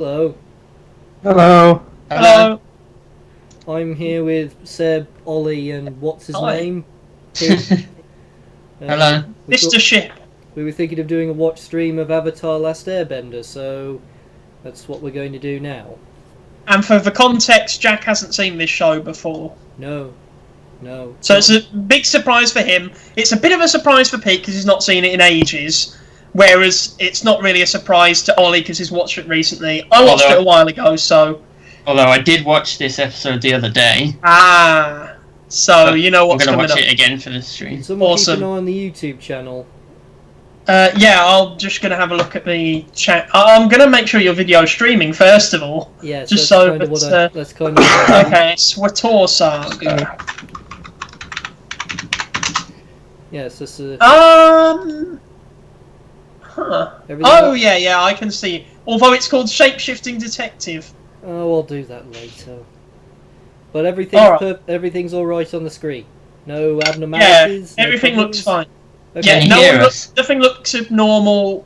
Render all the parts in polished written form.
Hello, Hello. Hello. I'm here with Seb, Ollie, and what's his Hi. name? Pete. Hello. We Mr. thought Ship. we were thinking of doing a watch stream of Avatar: Last Airbender, so that's what we're going to do now. And for the context, Jack hasn't seen this show before. No, no. So it's a big surprise for him. It's a bit of a surprise for Pete because he's not seen it in ages. Whereas it's not really a surprise to Ollie because he's watched it recently. I watched it a while ago, so... Although I did watch this episode the other day. So you know what's I'm coming gonna watch up. it again for the stream. Someone Awesome. keep an eye on the YouTube channel. Yeah, I'm just going to have a look at the chat. I'm going to make sure your video's streaming, first of all. Yeah, Just so so that's kind of what I Okay, Swator Saga. Yes, this is. Oh, yeah, I can see. Although it's called Shape-Shifting Detective. Oh, I'll do that later. But everything's all right on the screen. No abnormalities. Yeah, everything looks fine. Okay. Yeah, nothing looks abnormal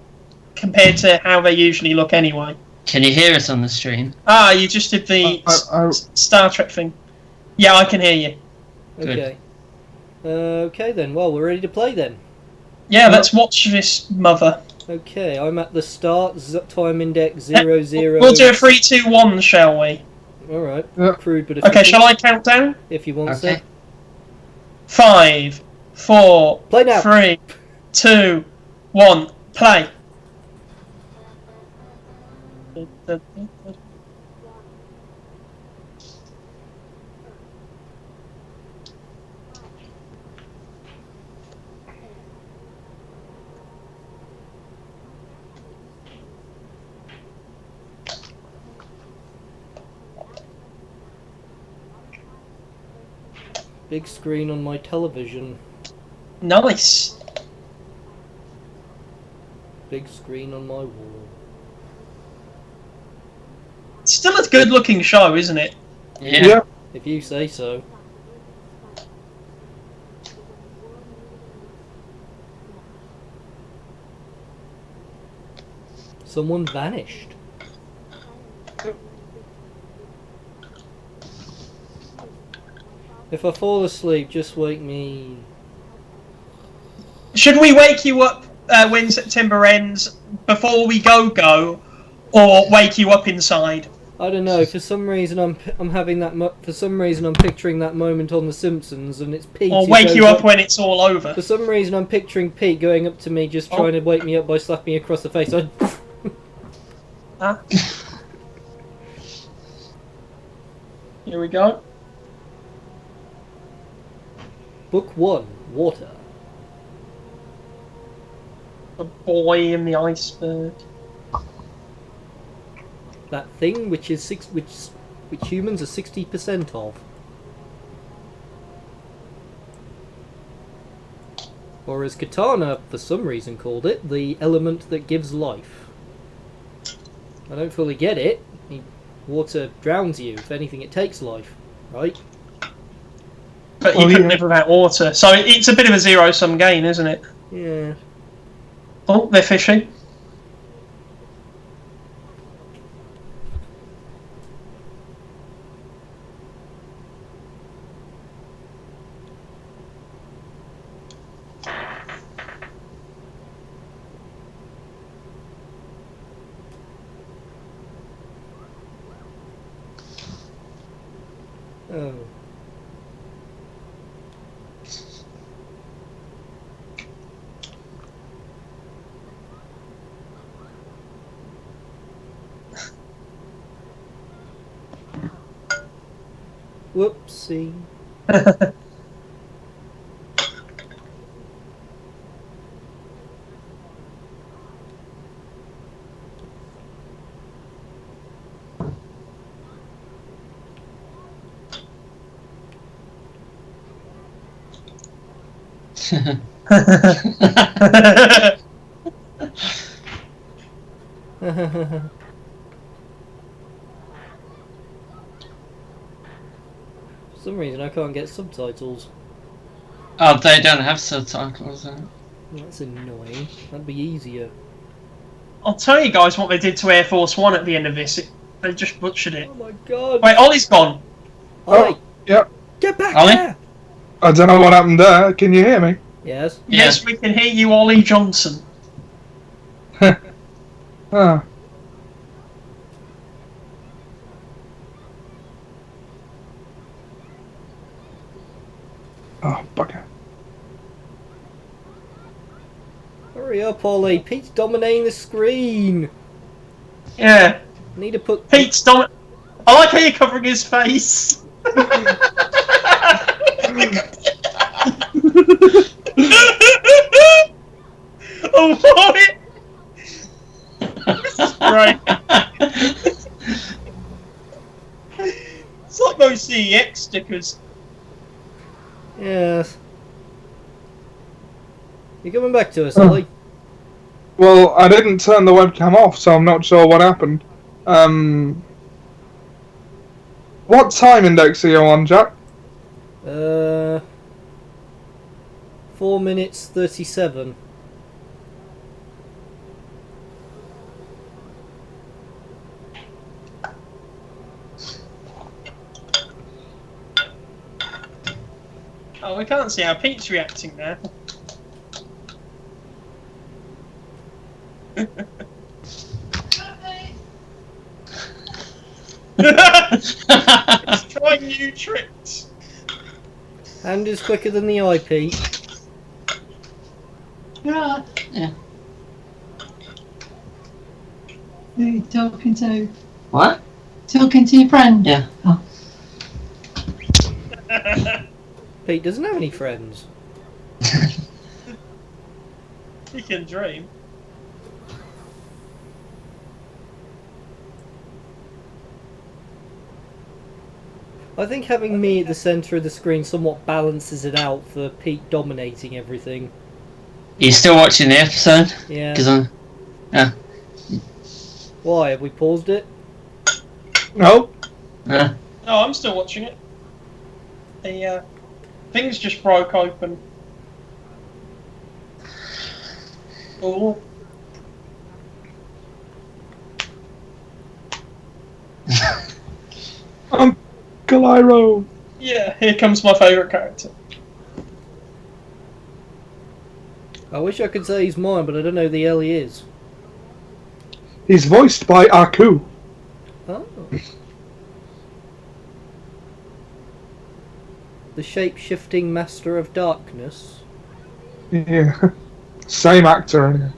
compared to how they usually look anyway. Can you hear us on the stream? You just did the Star Trek thing. Yeah, I can hear you. Okay. Okay then. Well, we're ready to play then. Yeah, let's watch this mother. Okay, I'm at the start. Time index 00. We'll do a 3, 2, 1, shall we? All right. Yeah. Crude but efficient. Okay, shall I count down? If you want Okay. to. 5, 4, Play now. 3, 2, 1, play. Big screen on my television. Nice. Big screen on my wall. Still a good looking show, isn't it? Yeah. If you say so. Someone vanished. If I fall asleep, just wake me. Should we wake you up when September ends before we go, or wake you up inside? I don't know. For some reason, I'm having that. For some reason, I'm picturing that moment on The Simpsons, and it's Pete. Or wake you up when it's all over? For some reason, I'm picturing Pete going up to me, just trying to wake me up by slapping me across the face. Huh? Here we go. Book 1, Water. The boy in the iceberg. That thing which humans are 60% of. Or as Katana, for some reason, called it, the element that gives life. I don't fully get it. Water drowns you. If anything, it takes life, right? But you couldn't live without water. So it's a bit of a zero-sum game, isn't it? Yeah. Oh, they're fishing. Oh. Whoopsie. For some reason I can't get subtitles. Oh, they don't have subtitles. That's annoying. That'd be easier. I'll tell you guys what they did to Air Force One at the end of this. They just butchered it. Oh my god. Wait, Ollie's gone. Ollie, Yep. get back Ollie? there. I don't know what happened there. Can you hear me? Yes. Yes, we can hear you, Ollie Johnson. Ah. Oh, bugger. Hurry up, Ollie. Pete's dominating the screen. Yeah. Need to put. Pete's dom. I like how you're covering his face. Oh boy! This is great. It's like those CEX stickers. Yes. You coming back to us, Ollie? Well, I didn't turn the webcam off, so I'm not sure what happened. What time index are you on, Jack? 4 minutes 37. Oh, we can't see how Pete's reacting now. He's trying new tricks. Hand is quicker than the eye, Pete. Yeah. Who are you talking to? What? Talking to your friend? Yeah. Oh. Pete doesn't have any friends. He can dream. I think having me at the centre of the screen somewhat balances it out for Pete dominating everything. You still watching the episode? Yeah. Because I'm. Yeah. Why? Have we paused it? No. No, I'm still watching it. The things just broke open. Oh. Galiro. Yeah, here comes my favourite character. I wish I could say he's mine, but I don't know who the hell he is. He's voiced by Aku. Oh. The shape-shifting master of darkness. Yeah. Same actor, anyway.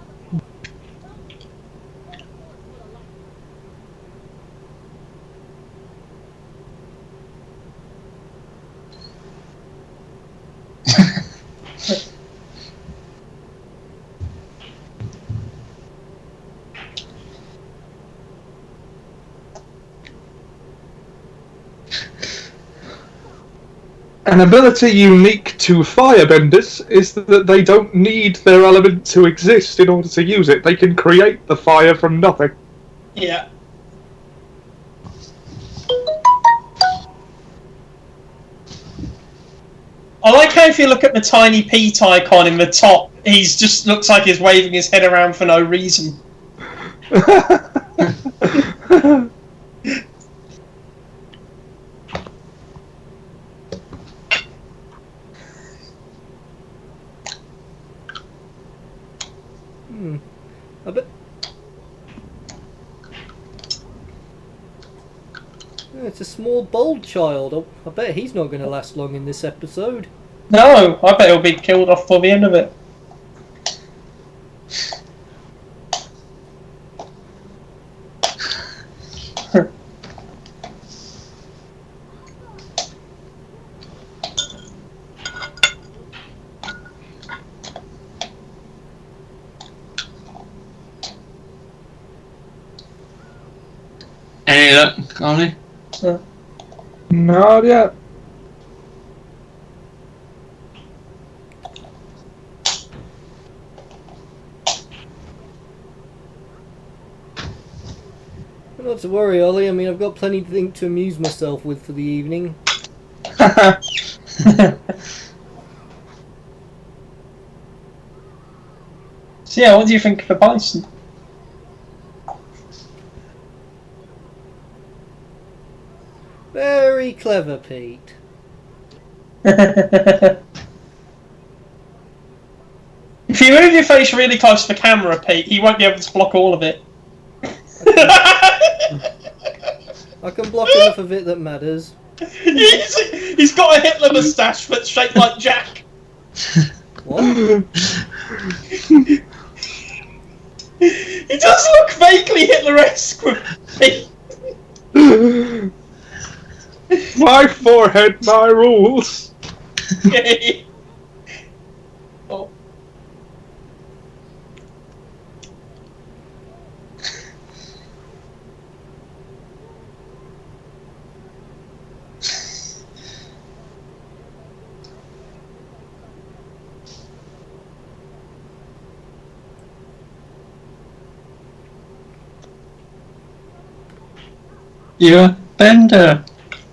An ability unique to firebenders is that they don't need their element to exist in order to use it. They can create the fire from nothing. Yeah. I like how if you look at the tiny Pete icon in the top, he's just looks like he's waving his head around for no reason. I bet. It's a small, bold child. I bet he's not going to last long in this episode. No, I bet he'll be killed off by the end of it. Any luck, Ollie? Not yet. Not to worry, Ollie. I mean, I've got plenty of things to amuse myself with for the evening. So yeah, what do you think of the bison? Very clever, Pete. If you move your face really close to the camera, Pete, you won't be able to block all of it. I can block enough of it that matters. He's got a Hitler moustache that's shaped like Jack. What? He does look vaguely Hitler-esque with Pete. My forehead, my rules. Oh. You're a bender.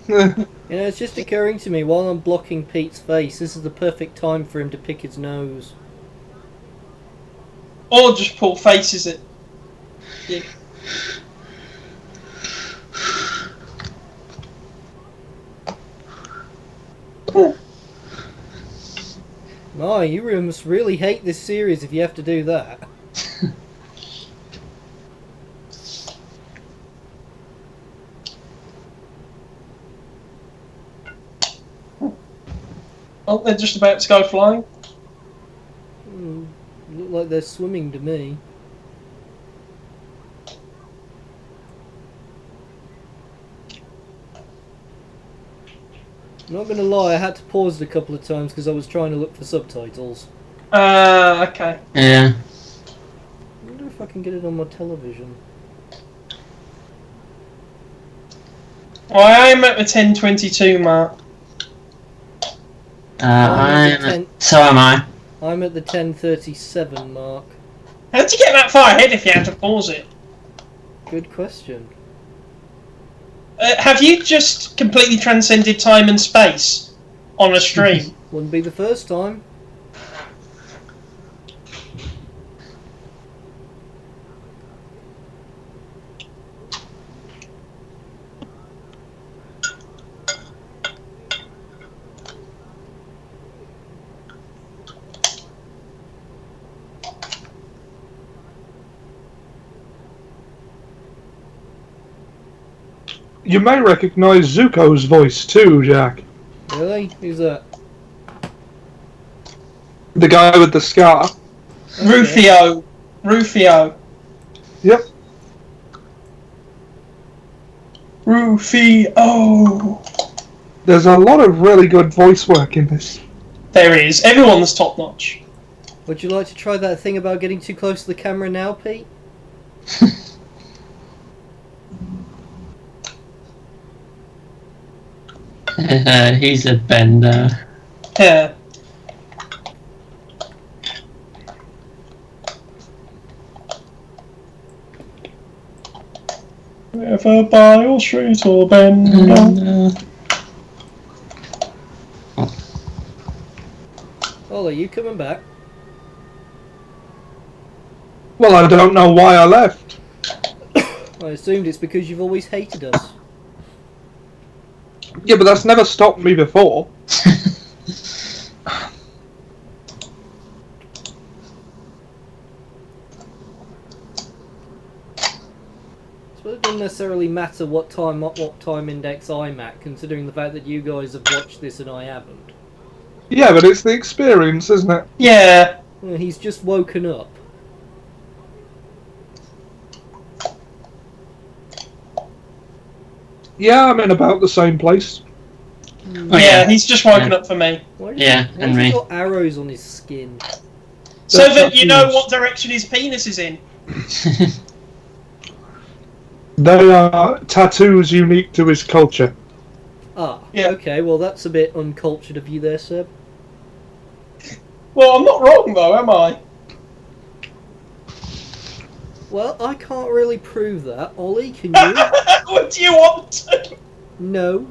You know, it's just occurring to me while I'm blocking Pete's face, this is the perfect time for him to pick his nose. Or just pull faces at you. My, you must really hate this series if you have to do that. Oh, they're just about to go flying. Look like they're swimming to me. I'm not gonna lie, I had to pause it a couple of times because I was trying to look for subtitles. Okay. Yeah. I wonder if I can get it on my television. Well, I am at the 10:22 mark. So am I. I'm at the 10:37 mark. How did you get that far ahead if you had to pause it? Good question. Have you just completely transcended time and space on a stream? Wouldn't be the first time. You may recognise Zuko's voice too, Jack. Really? Who's that? The guy with the scar. Okay. Rufio. Yep. Rufio. There's a lot of really good voice work in this. There is. Everyone's top notch. Would you like to try that thing about getting too close to the camera now, Pete? He's a bender. Yeah. Whether by or straight or bend. Oh, are you coming back? Well, I don't know why I left. I assumed it's because you've always hated us. Yeah, but that's never stopped me before. So it doesn't necessarily matter what time index I'm at, considering the fact that you guys have watched this and I haven't. Yeah, but it's the experience, isn't it? Yeah. Well, he's just woken up. Yeah, I'm in about the same place. Oh, Yeah, he's just woken Yeah. up for me. Why Yeah, why and has he me. got arrows on his skin? So That's that not you know used. what direction his penis is in. They are tattoos unique to his culture. Ah, Yeah. okay, well that's a bit uncultured of you there, Seb. Well, I'm not wrong though, am I? Well, I can't really prove that. Ollie, can you? What do you want to? No.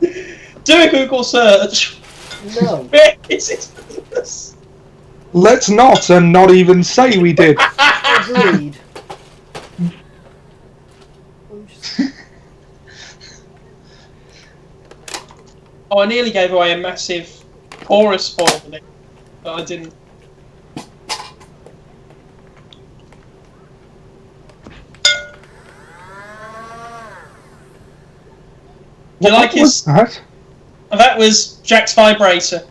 Do a Google search. No. Where is his penis? Let's not, and not even say we did. Agreed. I'm just- Oh, I nearly gave away a massive chorus for it, but I didn't. Do you like his? That? That was Jack's vibrator.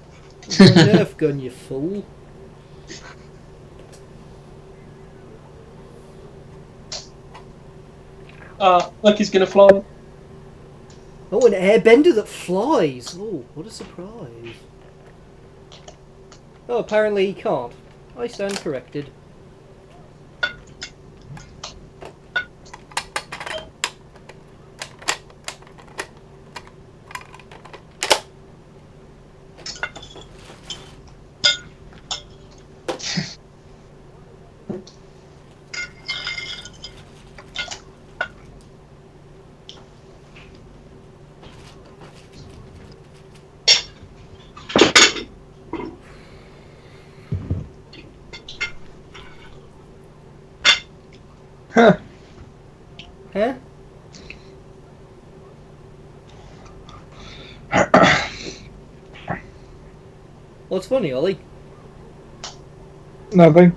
My Nerf gun, you fool. Ah, look, he's gonna fly. Oh, an airbender that flies. Oh, what a surprise. Oh, apparently he can't. I stand corrected. Huh. Huh? What's funny, Ollie? Nothing.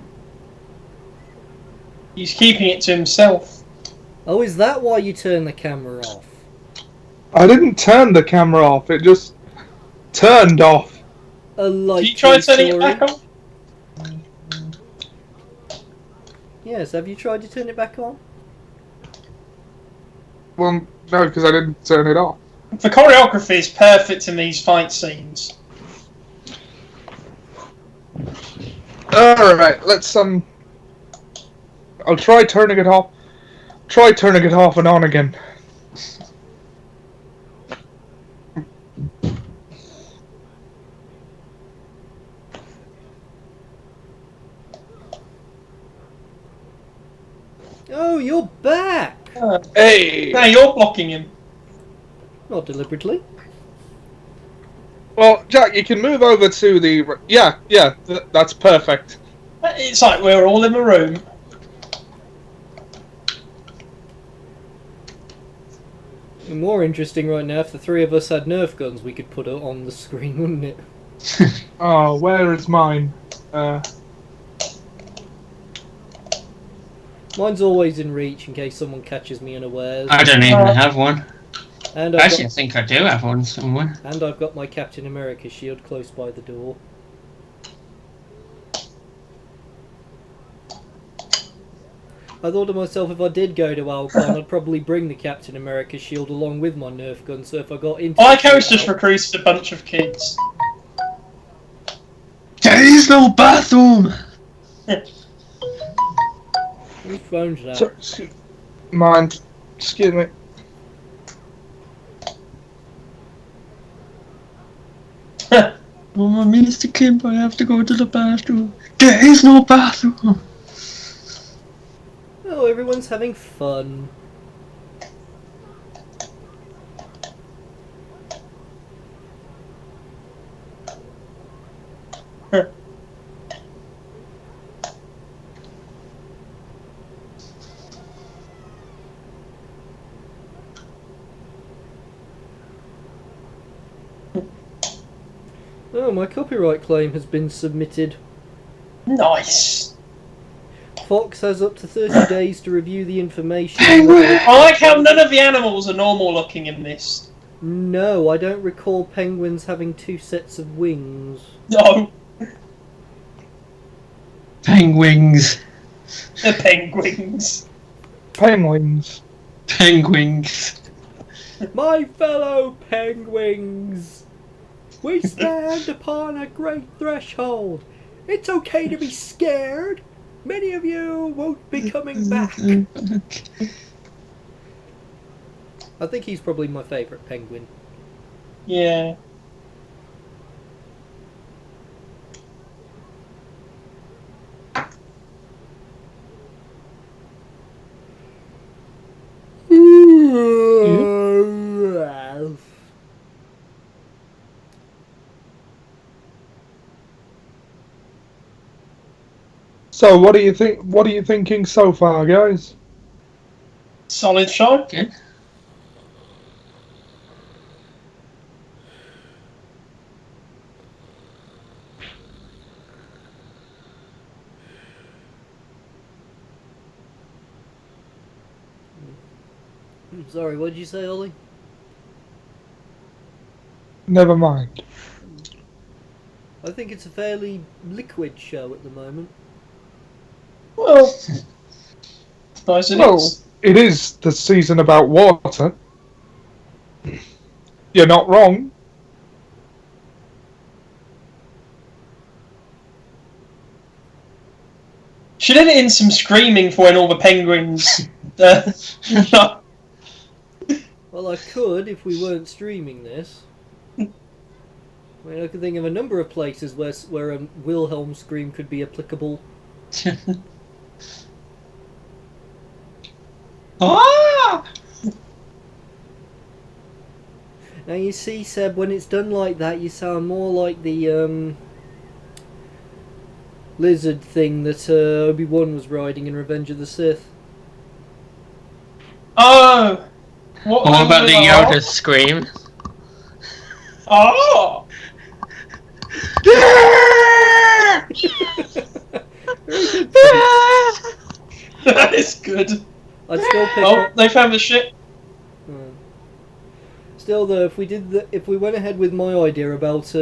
He's keeping it to himself. Oh, is that why you turn the camera off? I didn't turn the camera off. It just turned off. A light. Did you try turning it back on? Yes, have you tried to turn it back on? Well, no, because I didn't turn it off. The choreography is perfect in these fight scenes. Alright, let's I'll try turning it off. Try turning it off and on again. Oh, you're back! Hey! Now you're blocking him. Not deliberately. Well, Jack, you can move over to the... Yeah, that's perfect. It's like we're all in the room. More interesting right now, if the three of us had Nerf guns, we could put it on the screen, wouldn't it? Oh, where is mine? Mine's always in reach in case someone catches me unawares. I don't even have one. And Actually, I think I do have one somewhere. And I've got my Captain America shield close by the door. I thought to myself, if I did go to Alcon, I'd probably bring the Captain America shield along with my Nerf gun, so if I got into... I like how it's just recruited a bunch of kids. There is no bathroom! Whose phone's that? So, mind. Excuse me. Oh, Mr. Kimp, I have to go to the bathroom. There is no bathroom! Oh, everyone's having fun. Oh, my copyright claim has been submitted. Nice. Fox has up to 30 days to review the information. I like how none of the animals are normal looking in this. No, I don't recall penguins having two sets of wings. No, Penguins. the penguins. Penguins. Penguins. My fellow penguins! We stand upon a great threshold. It's okay to be scared. Many of you won't be coming back. I think he's probably my favourite penguin. Yeah. So, what do you think? What are you thinking so far, guys? Solid shot. Okay. Sorry, what did you say, Ollie? Never mind. I think it's a fairly liquid show at the moment. Well, suppose it Well, is. it is the season about water. You're not wrong. Should edit in some screaming for when all the penguins. Well, I could if we weren't streaming this. I mean, I could think of a number of places where a Wilhelm scream could be applicable. Ah! Now you see, Seb, when it's done like that, you sound more like the lizard thing that Obi-Wan was riding in Revenge of the Sith. Oh! What about the Yoda scream? Oh! That is good. I'd still pick. Oh, they found the ship. Still, though, if we went ahead with my idea about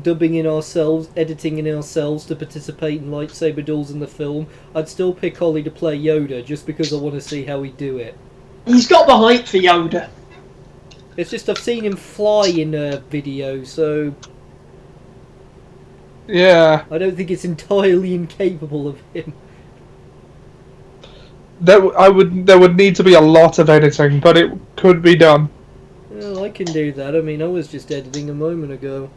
dubbing in ourselves, editing in ourselves to participate in lightsaber duels in the film, I'd still pick Ollie to play Yoda just because I want to see how he'd do it. He's got the height for Yoda. It's just I've seen him fly in a video, so Yeah. I don't think it's entirely incapable of him. There would need to be a lot of editing, but it could be done. Well, I can do that. I mean, I was just editing a moment ago.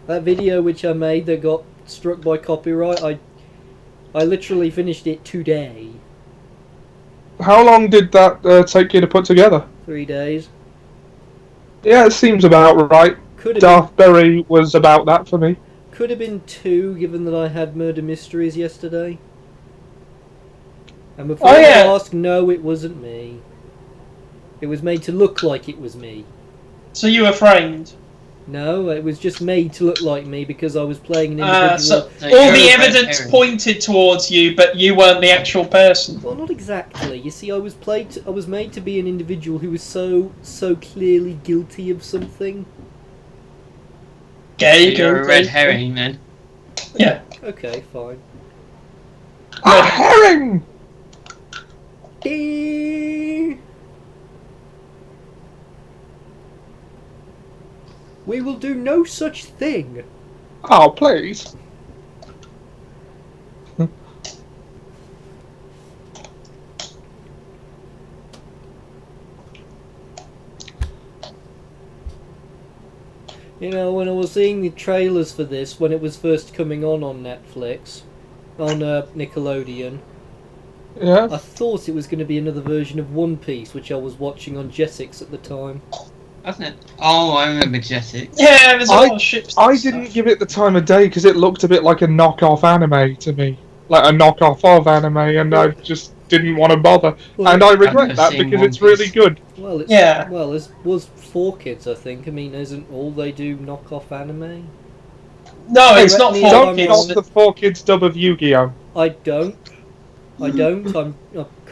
That video which I made that got struck by copyright, I literally finished it today. How long did that take you to put together? 3 days. Yeah, it seems about right. Could have Darth Berry was about that for me. Could have been 2, given that I had Murder Mysteries yesterday. And before you ask, no, it wasn't me. It was made to look like it was me. So you were framed. No, it was just made to look like me because I was playing an individual. So all the evidence pointed towards you, but you weren't the actual person. Well, not exactly. You see, I was made to be an individual who was so clearly guilty of something. Gay, You're a guilty. red herring then. Yeah. Okay, fine. A herring! Ding! We will do no such thing. Oh, please. You know, when I was seeing the trailers for this, when it was first coming on Netflix, on Nickelodeon, Yeah. I thought it was going to be another version of One Piece, which I was watching on Jetix at the time. Wasn't it? Oh, I remember Jetix. Yeah, there's a lot of ships. I didn't give it the time of day because it looked a bit like a knockoff anime to me. Like a knockoff of anime, and I just didn't want to bother. Well, and I I've regret never that seen because One it's really Piece. good. Well, it's, Yeah. Well, it was 4Kids, I think. I mean, isn't all they do knockoff anime? No, it's not Correct me for if Don't I'm kids. knock the 4 Kids dub of Yu-Gi-Oh! I don't.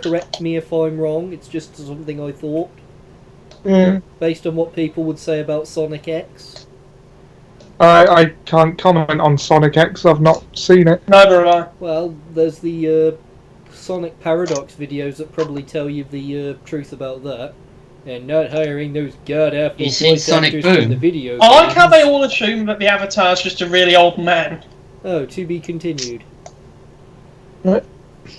Correct me if I'm wrong. It's just something I thought, Yeah. based on what people would say about Sonic X. I can't comment on Sonic X. I've not seen it. Neither have I. Well, there's the Sonic Paradox videos that probably tell you the truth about that. And not hiring those god-awful You seen voice Sonic actors from Boom? the video I like how games. they all assume that the Avatar's just a really old man. Oh, to be continued. Right.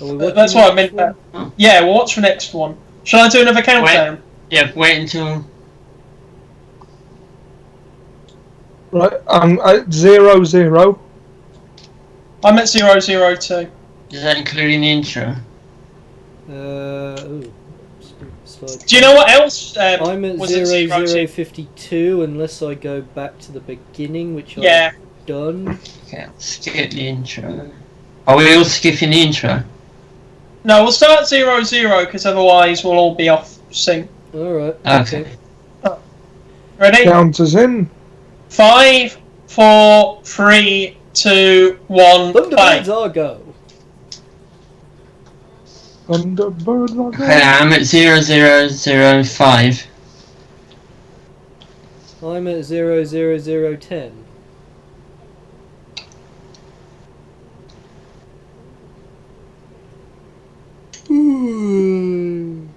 Are we watching That's what I the meant. next That. one? Yeah, well, what's the next one? Shall I do another countdown? Yeah, wait until... Right. At 00. I'm at 002. Does that include the intro? Slide. Do you know what else I'm at was at 0052 unless I go back to the beginning, which Yeah. I've done. Okay, I'll skip the intro. Are we all skipping the intro? No, we'll start at 00 because otherwise we'll all be off sync. Alright. Okay. Ready? Count us in. 5, 4, 3, 2, 1, play. Thunderbirds are go. Thunderbird. I'm at 0005. I'm at 00010. Ooh.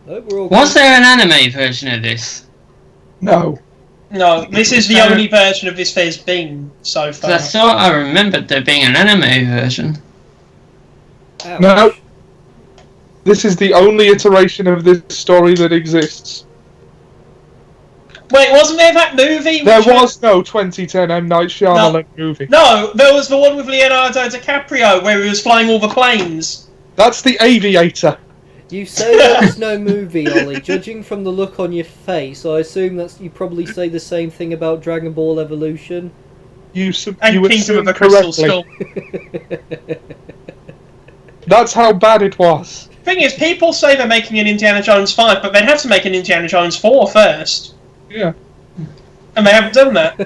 Oh, we're all Was there an anime version of this? No. No, this is the only version of this there's been so 'Cause far. I thought I remembered there being an anime version. Ouch. No. This is the only iteration of this story that exists. Wait, wasn't there that movie? There which was no 2010 M. Night Shyamalan movie. No, there was the one with Leonardo DiCaprio where he was flying all the planes. That's The Aviator. You say there was no movie, Ollie. Judging from the look on your face, I assume you probably say the same thing about Dragon Ball Evolution. You And Kingdom assumed of the Crystal correctly. Skull. That's how bad it was. Thing is, people say they're making an Indiana Jones 5, but they'd have to make an Indiana Jones 4 first. Yeah. And they haven't done that.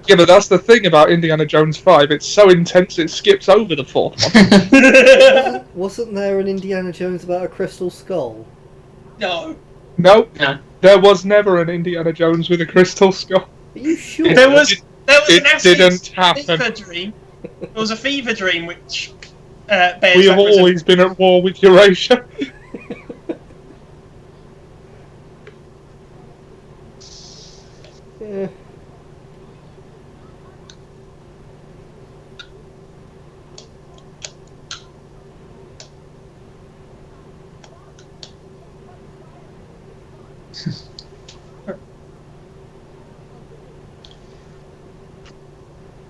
Yeah, but that's the thing about Indiana Jones 5. It's so intense it skips over the fourth one. Wasn't there an Indiana Jones about a crystal skull? No. No, No. there was never an Indiana Jones with a crystal skull. Are you sure? There was It an acid didn't happen. fever dream. There was a fever dream which bears We have represent- always been at war with Eurasia. Yeah.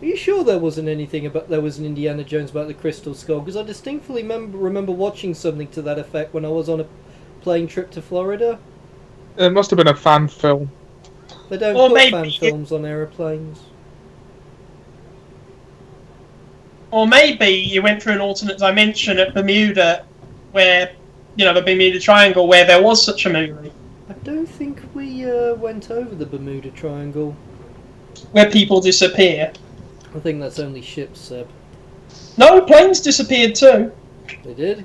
Are you sure there wasn't anything about there was an Indiana Jones about the Crystal Skull? Because I distinctly remember watching something to that effect when I was on a plane trip to Florida. It must have been a fan film. They don't Or put maybe fan it- films on aeroplanes. Or maybe you went through an alternate dimension at Bermuda, where, you know, the Bermuda Triangle, where there was such a movie, I don't think we went over the Bermuda Triangle. where people disappear. I think that's only ships, Seb. No, planes disappeared too. They did?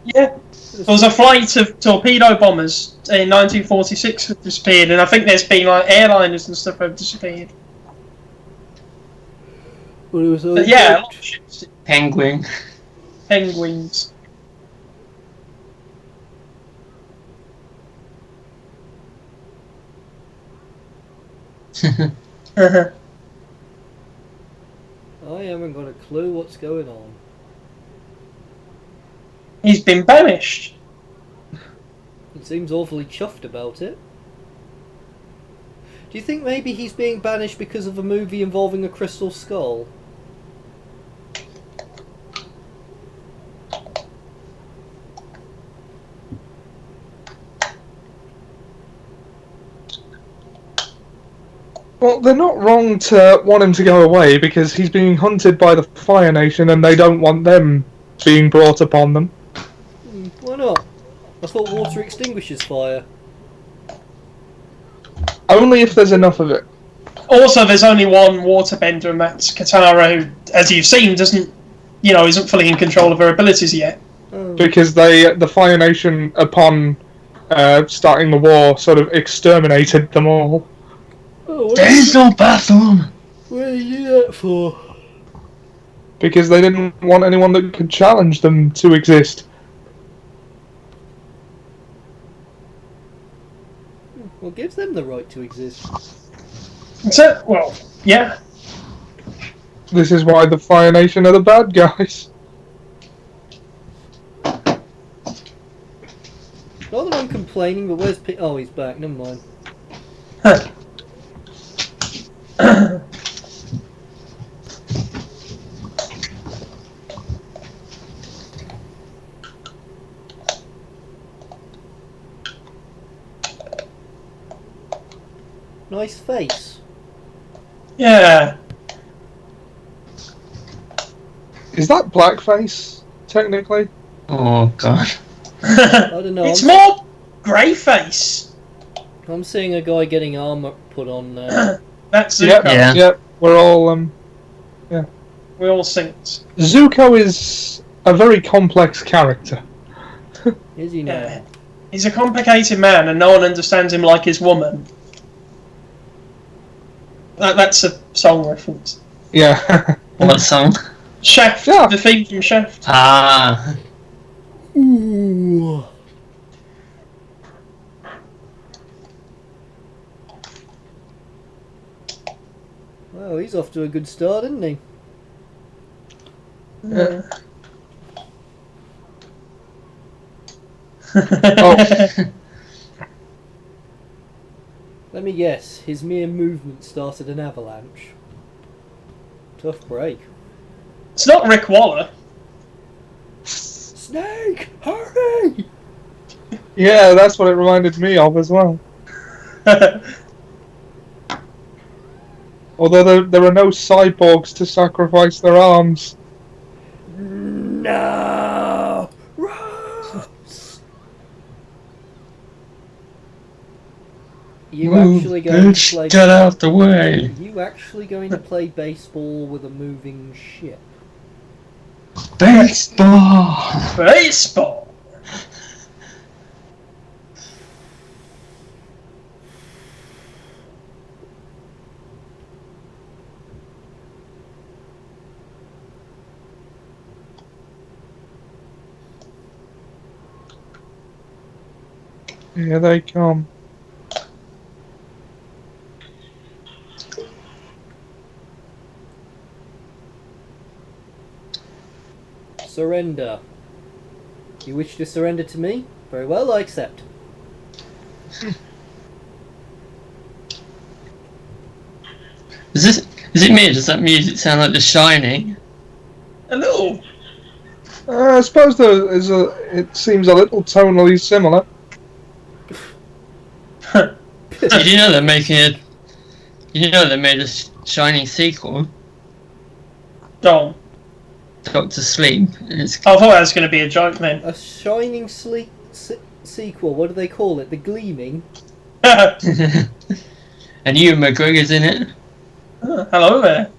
Yeah. There was a flight of torpedo bombers in 1946 that disappeared, and I think there's been like airliners and stuff that have disappeared. Well, it was But yeah, a lot of ships, Penguin. penguins. I haven't got a clue what's going on. He's been banished. He seems awfully chuffed about it. Do you think maybe he's being banished because of a movie involving a crystal skull? Well, they're not wrong to want him to go away because he's being hunted by the Fire Nation and they don't want them being brought upon them. Why not? I thought water extinguishes fire. Only if there's enough of it. Also, there's only one waterbender, and that's Katara, who, as you've seen, isn't fully in control of her abilities yet. Oh. Because the Fire Nation, upon starting the war, sort of exterminated them all. Oh, There is no bathroom! what did you do that for? Because they didn't want anyone that could challenge them to exist. Well, gives them the right to exist. So, well, yeah. This is why the Fire Nation are the bad guys. Not that I'm complaining, but where's Oh, he's back. Never mind. Nice face. Yeah. Is that blackface, technically? Oh god. I don't know. It's more grey face. I'm seeing a guy getting armor put on there. That's Zuko. Yep, Yeah. yep. We're all We all synced. Zuko is a very complex character. Is he now? He's a complicated man, and no one understands him like his woman. That's a song reference. Yeah. What song? Shaft, Yeah. the theme from Shaft. Ah. Ooh. Well, he's off to a good start, isn't he? Oh. Let me guess, his mere movement started an avalanche. Tough break. It's not Rick Waller. Snake! Hurry! Yeah, that's what it reminded me of as well. Although there are no cyborgs to sacrifice their arms. No! Rose! You actually going to play? Get out the way. Are you actually going to play baseball with a moving ship? Baseball. Baseball. Here they come. Surrender. You wish to surrender to me? Very well, I accept. Is it me? Or does that music sound like The Shining? A little. I suppose it seems a little tonally similar. Did you know they're making a? You know they made a Shining sequel, Go on. Doctor Sleep. It's I thought that was going to be a joke, man. A shining sleep sequel. What do they call it? The Gleaming. and Ewan McGregor's in it. Hello there.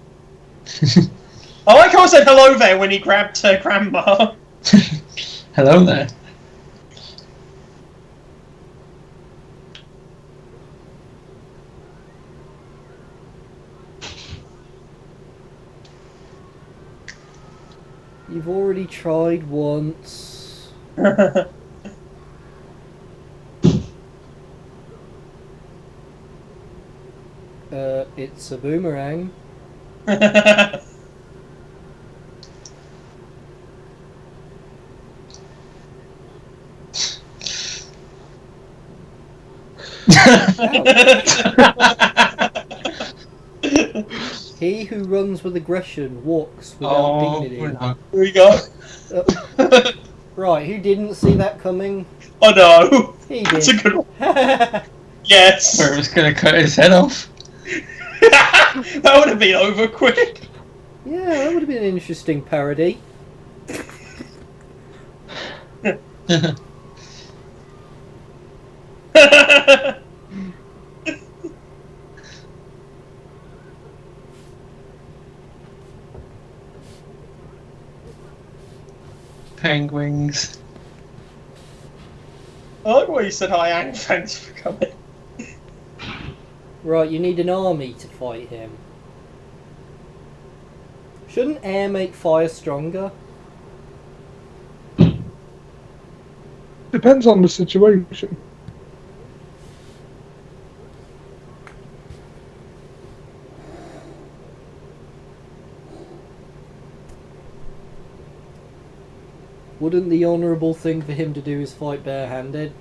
I like how I said hello there when he grabbed her grandma. Hello there. You've already tried once. It's a boomerang. He who runs with aggression walks without dignity. no. Here we go. Right, who didn't see that coming? Oh no. He That's a did. good one. Yes. Where it was gonna cut his head off. That would have been over quick. Yeah, that would have been an interesting parody. Penguins. I like what you said, hi, Ang. Thanks for coming. Right, you need an army to fight him. Shouldn't air make fire stronger? Depends on the situation. Wouldn't the honourable thing for him to do is fight barehanded?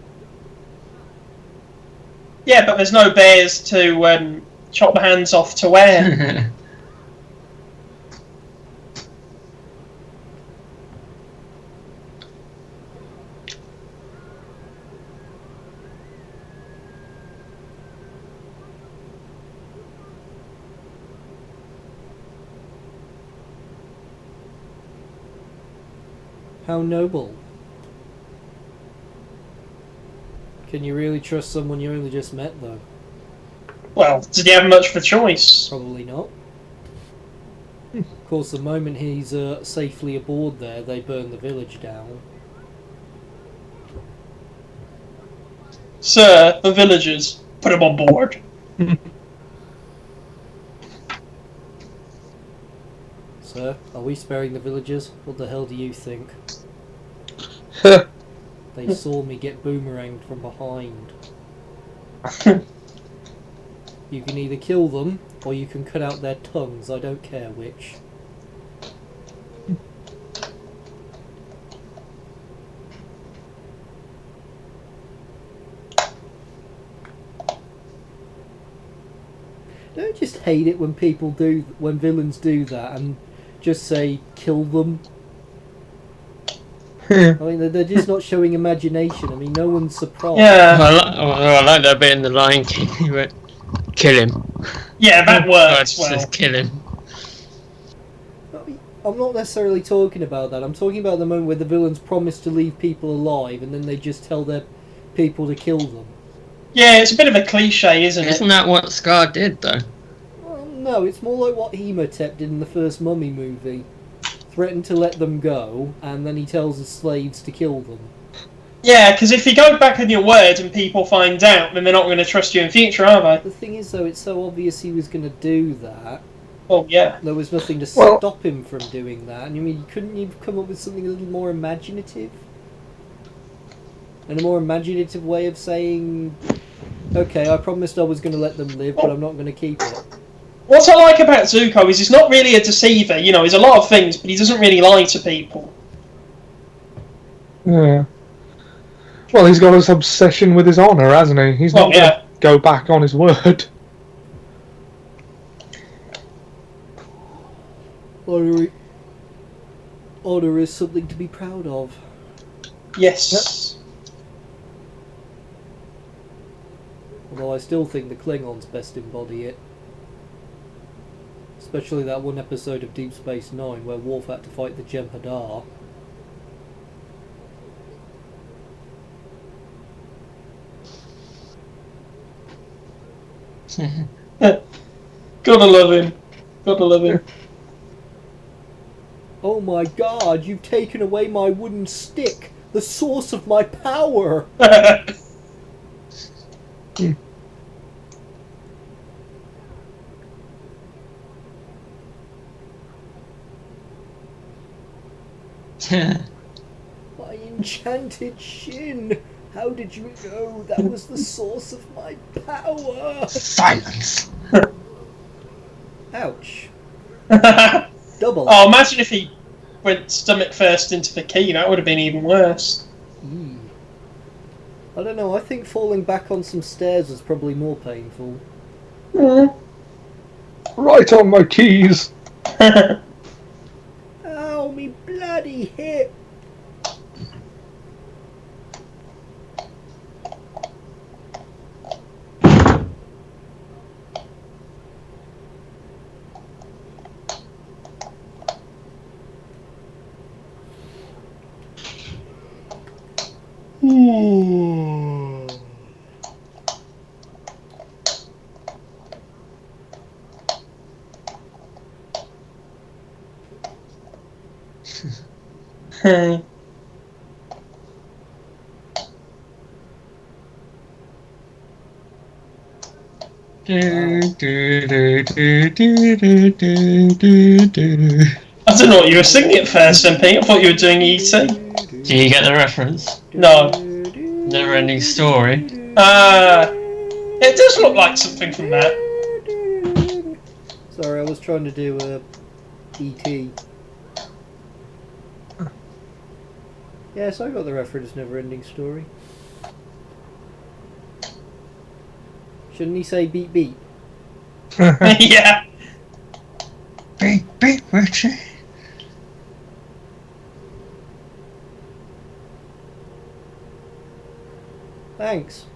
Yeah, but there's no bears to chop the hands off to wear. How noble. Can you really trust someone you only just met, though? Well, did he have much of a choice? Probably not. Of course, the moment he's safely aboard there, they burn the village down. Sir, the villagers, put him on board. Sir, are we sparing the villagers? What the hell do you think? They saw me get boomeranged from behind. You can either kill them, or you can cut out their tongues. I don't care which. Don't just hate it when when villains do that and just say kill them. I mean, they're just not showing imagination. I mean, no one's surprised. Yeah. I like that bit in the Lion King. He went, kill him. Yeah, that works well. Just kill him. I'm not necessarily talking about that. I'm talking about the moment where the villains promise to leave people alive and then they just tell their people to kill them. Yeah, it's a bit of a cliche, isn't it? Isn't that what Scar did, though? Well, no, it's more like what Hemotep did in the first Mummy movie. Threatened to let them go, and then he tells the slaves to kill them. Yeah, because if you go back on your word and people find out, then they're not going to trust you in future, are they? The thing is, though, it's so obvious he was going to do that. Well, yeah. There was nothing to stop him from doing that. And you mean, couldn't you come up with something a little more imaginative? And a more imaginative way of saying, okay, I promised I was going to let them live, but I'm not going to keep it. What I like about Zuko is he's not really a deceiver. You know, he's a lot of things, but he doesn't really lie to people. Yeah. Well, he's got this obsession with his honour, hasn't he? He's not going to go back on his word. Honour is something to be proud of. Yes. Yep. Although I still think the Klingons best embody it. Especially that one episode of Deep Space Nine where Worf had to fight the Jem'Hadar. Gotta love him. Gotta love him. Oh my god, you've taken away my wooden stick! The source of my power! My enchanted shin! How did you know that was the source of my power? Silence! Ouch. Double. Oh, imagine if he went stomach first into the key. That would have been even worse. I don't know, I think falling back on some stairs was probably more painful. Right on my keys. Ow, me bloody hip! Hey. I don't know what you were singing at first, MP. I thought you were doing E.T. Do you get the reference? No. Never ending story. It does look like something from that. Sorry, I was trying to do E.T. Yes, I got the reference, Never Ending Story. Shouldn't he say beep beep? Yeah. Beep, beep, Richie. Thanks.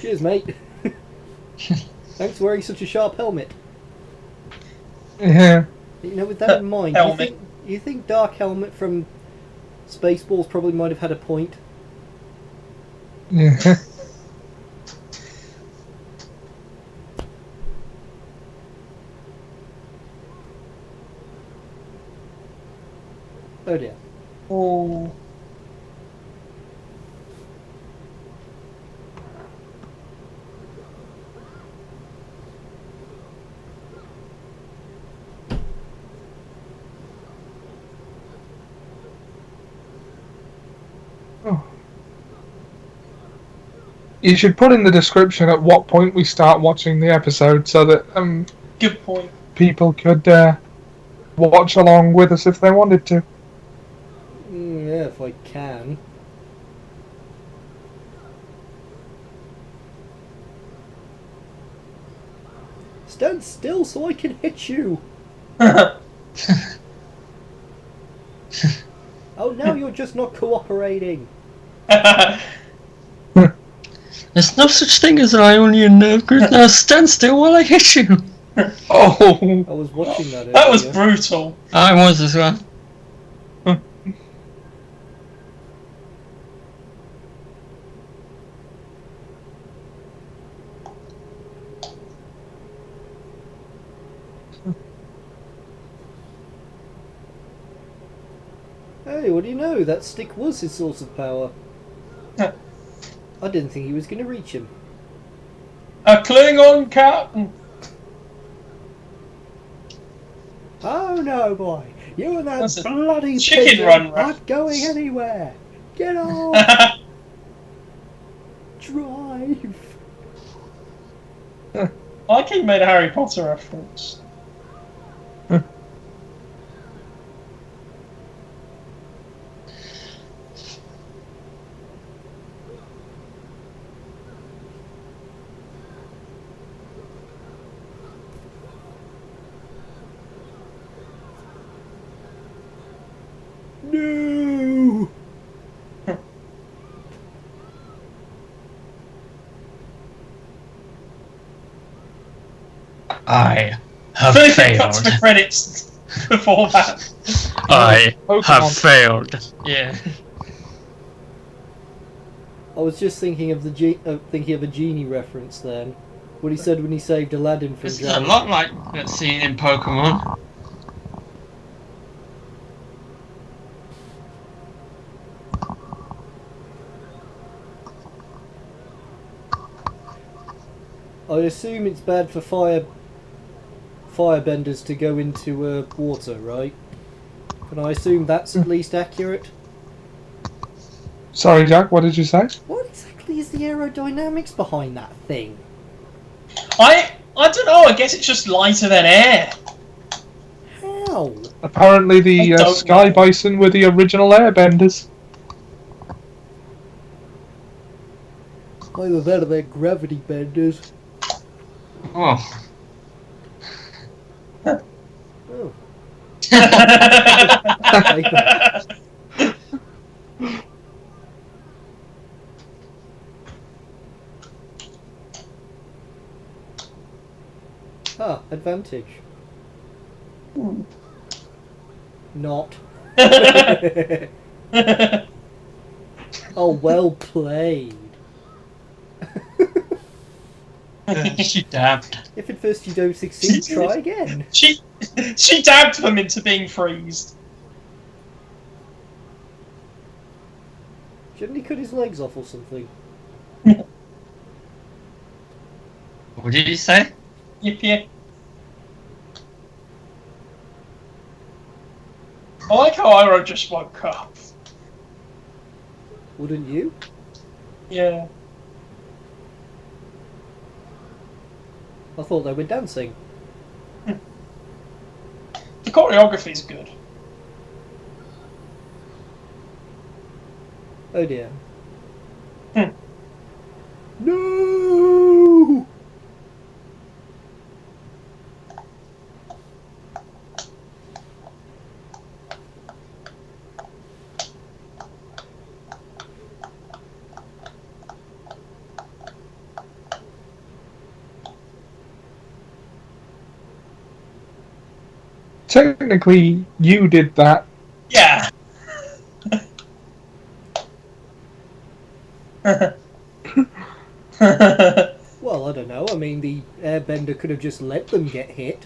Cheers, mate. Thanks for wearing such a sharp helmet. Yeah. You know, with that in mind, you think Dark Helmet from Spaceballs probably might have had a point? Yeah. Oh dear. Oh. You should put in the description at what point we start watching the episode so that Good point. people could watch along with us if they wanted to. Yeah, if I can. Stand still so I can hit you. Oh, now you're just not cooperating. There's no such thing as I only in nerve group. Now stand still while I hit you. Oh, I was watching that. That was earlier. brutal. I was as well. Hey, what do you know? That stick was his source of power. I didn't think he was going to reach him. A Klingon captain. Oh no, boy! You and that That's a bloody chicken pigeon run aren't going anywhere. Get off! Drive! I like he made a Harry Potter reference. No! I have Cut to the failed. credits before that. I Pokemon. have failed. Yeah. I was just thinking of thinking of a genie reference then. What he said when he saved Aladdin from This is a drowning. lot like that scene in Pokemon. I assume it's bad for firebenders to go into water, right? Can I assume that's at least accurate? sorry, Jack. What did you say? What exactly is the aerodynamics behind that thing? I don't know. I guess it's just lighter than air. How? Apparently, I the don't Sky know. Bison were the original airbenders. Either that or they're gravity benders. Oh. Oh. Ah, advantage. Not. Oh, well played. She dabbed. If at first you don't succeed, try again. she dabbed them into being freezed. Shouldn't he cut his legs off or something? What did you say? Yep, yep. I like how Iro just woke up. Wouldn't you? Yeah. I thought they were dancing. The choreography's good. Oh dear. Hmm. No! Technically, you did that. Yeah. Well, I don't know. I mean, the airbender could have just let them get hit.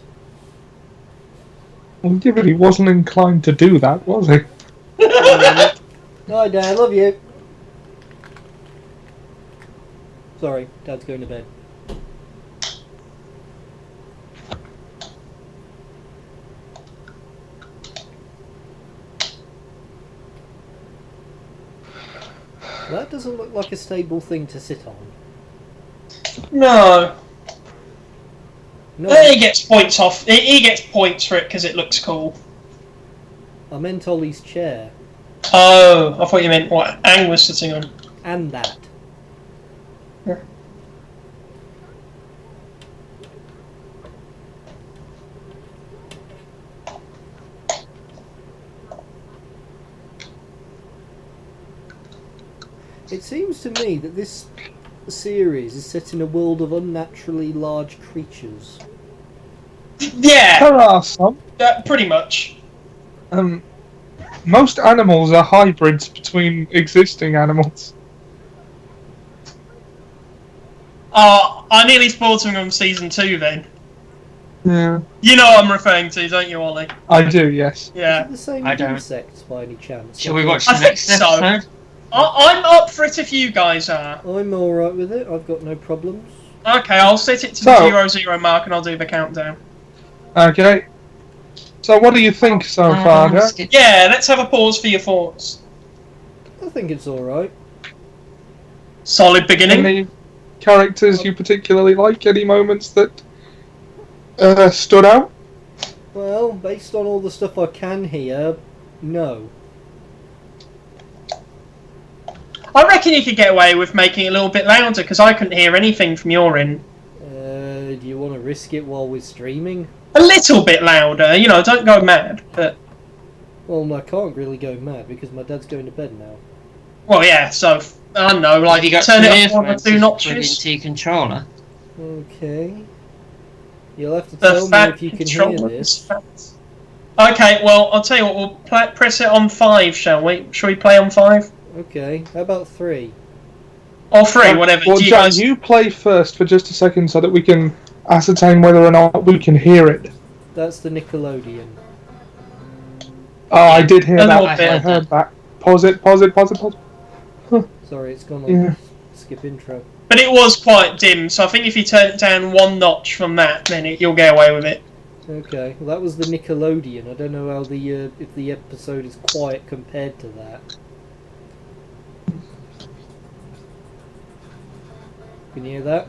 Well, yeah, but he wasn't inclined to do that, was he? Hi, Dad. Love you. Sorry, Dad's going to bed. That doesn't look like a stable thing to sit on. No. No, He gets points off. He gets points for it because it looks cool. I meant Ollie's chair. Oh, I thought you meant what Ang was sitting on. And that. It seems to me that this series is set in a world of unnaturally large creatures. Yeah, There are some. pretty much. Most animals are hybrids between existing animals. I nearly spoiled something from season 2 then. Yeah. You know what I'm referring to, don't you, Ollie? I do, yes. Is Yeah. it the same I don't. insects by any chance? Shall we watch I the think next so. episode? I'm up for it if you guys are. I'm alright with it. I've got no problems. Okay, I'll set it to So- the 0-0 mark and I'll do the countdown. Okay. So what do you think so far, Jack? Yeah, let's have a pause for your thoughts. I think it's alright. Solid beginning. Any characters you particularly like? Any moments that stood out? Well, based on all the stuff I can hear, no. I reckon you could get away with making it a little bit louder because I couldn't hear anything from your end. Do you want to risk it while we're streaming? A little bit louder, you know, don't go mad. But Well, I can't really go mad because my dad's going to bed now. well, yeah. So I don't know, Have like you got turn some it up 1 or earphones 2 to plug notches. into your controller? Okay. You'll have to The tell me fat if you can controller hear is this. fat. Okay, well, I'll tell you what. We'll press it on 5, shall we? Shall we play on 5 Okay, how about 3? or 3, whatever? Well, Do you Jack, guys? you play first for just a second so that we can ascertain whether or not we can hear it. That's the Nickelodeon. Oh, I did hear A that. little I bit. heard that. Pause it. Sorry, it's gone on Yeah. skip intro. But it was quite dim, so I think if you turn it down 1 notch from that, then you'll get away with it. Okay, well that was the Nickelodeon. I don't know how the if the episode is quiet compared to that. Can you hear that?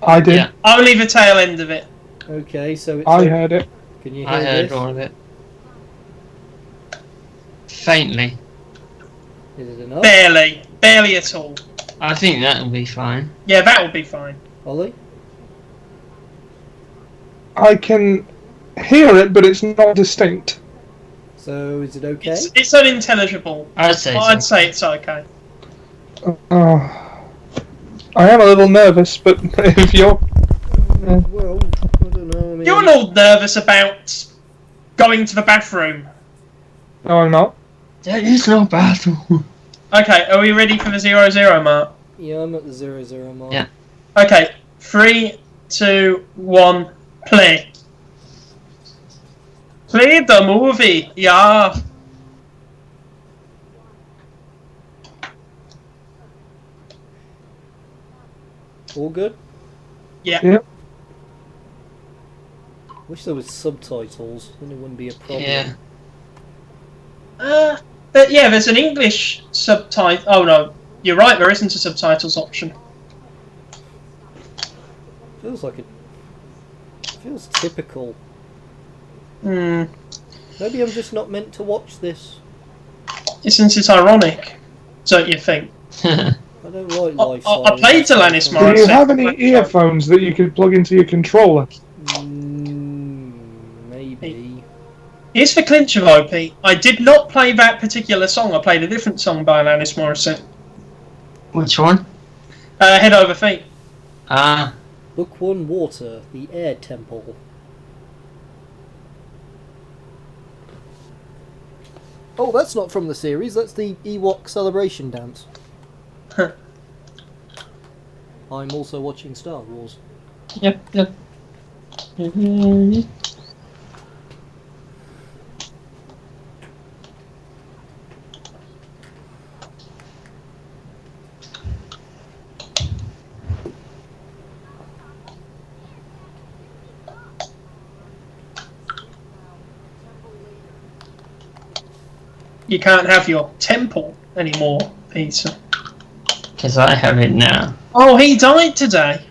I did. Yeah. Only the tail end of it. Okay, so it's. I heard it. Can you hear I heard this? all of it. Faintly. Is it enough? Barely at all. I think that'll be fine. Yeah, that would be fine. Ollie? I can hear it, but it's not distinct. So is it okay? It's unintelligible. I'd say I'd so. say it's okay. I am a little nervous, but if you're... Well, I don't know. I mean, You're all nervous about going to the bathroom. No, I'm not. There is no bathroom. Okay, are we ready for the 0-0 mark? Yeah, I'm at the 0-0 mark. Yeah. Okay, 3, 2, 1, play. Play the movie, yeah. All good? Yeah. Yep. Wish there was subtitles, then it wouldn't be a problem. Yeah. But yeah, there's an English subtitle. Oh no, you're right. There isn't a subtitles option. Feels like it. Feels typical. Hmm. Maybe I'm just not meant to watch this. Isn't it ironic? Don't you think? I don't like life. I played Alanis Do Morissette. you have any earphones that you could plug into your controller? Maybe. Here's the clincher though, Pete. I did not play that particular song. I played a different song by Alanis Morissette. Which one? Head Over Feet. Ah, Book 1 Water, the Air Temple. Oh, that's not from the series, that's the Ewok celebration dance. I'm also watching Star Wars. Yep. You can't have your temple anymore, Peter. Because I have it now. Oh, he died today.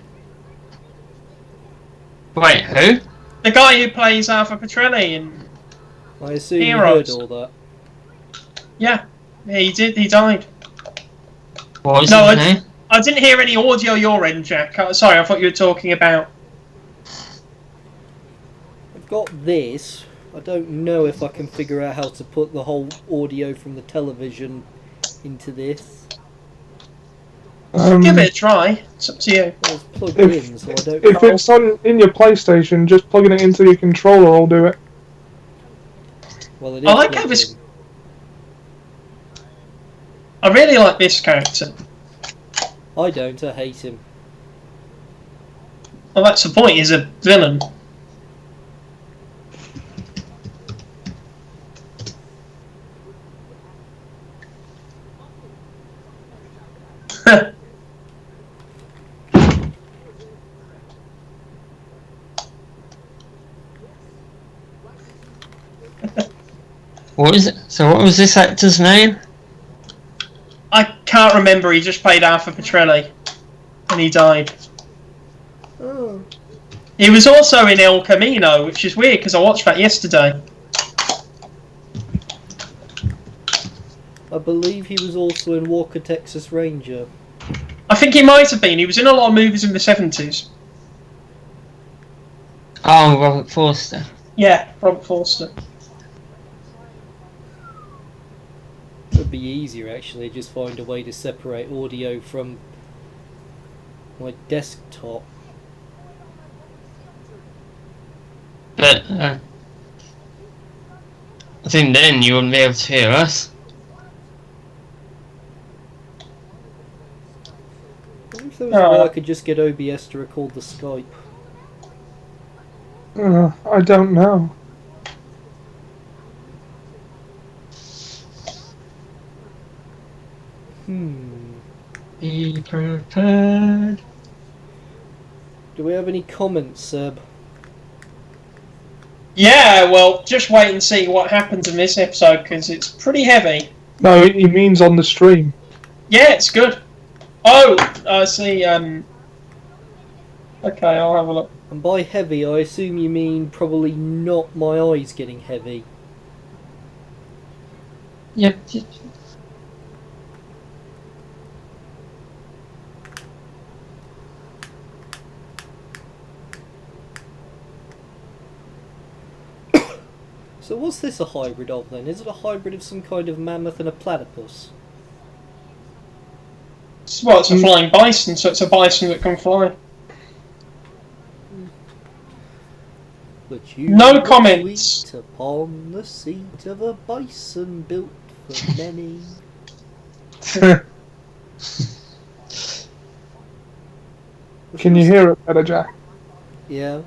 Wait, who? The guy who plays Arthur Petrelli in... I assume Heroes. you heard all that. Yeah, he did. He died. What was No, his name? I didn't hear any audio your end, Jack. Sorry, I thought you were talking about... I've got this. I don't know if I can figure out how to put the whole audio from the television into this. Give it a try. It's up to you. Well, it's plugged in, so I don't If know. it's in your PlayStation, just plugging it into your controller will do it. Well, it is I like how plugged this- in. I really like this character. I don't. I hate him. Well, that's the point. He's a villain. What is it? So what was this actor's name? I can't remember. He just played Arthur Petrelli, and he died. Oh. He was also in El Camino, which is weird because I watched that yesterday. I believe he was also in Walker, Texas Ranger. I think he might have been. He was in a lot of movies in the 70s. Oh, Robert Forster. Yeah, Robert Forster. It would be easier actually, just find a way to separate audio from my desktop. But I think then you wouldn't be able to hear us. I wonder if there was a way I could just get OBS to record the Skype. I don't know. Be prepared. Do we have any comments, Seb? Yeah, well, just wait and see what happens in this episode because it's pretty heavy. No, he means on the stream. Yeah, it's good. Oh, I see. Okay, I'll have a look. And by heavy, I assume you mean probably not my eyes getting heavy. Yep. So what's this a hybrid of then? Is it a hybrid of some kind of mammoth and a platypus? Well, it's a flying bison, so it's a bison that can fly. But you No were comments. sweet upon the seat of a bison built for many. Can you hear it better, Jack? Yeah.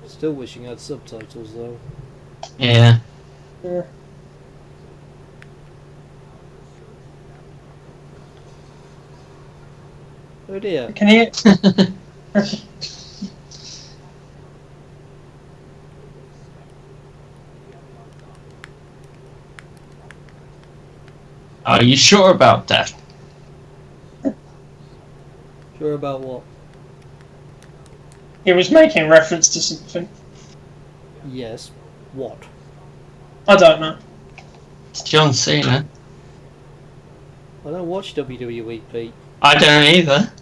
Still wishing I had subtitles though. Yeah. Yeah. Oh dear. Can you? Are you sure about that? Sure about what? He was making reference to something. Yes. What? I don't know. It's John Cena. I don't watch WWE, Pete. I don't either.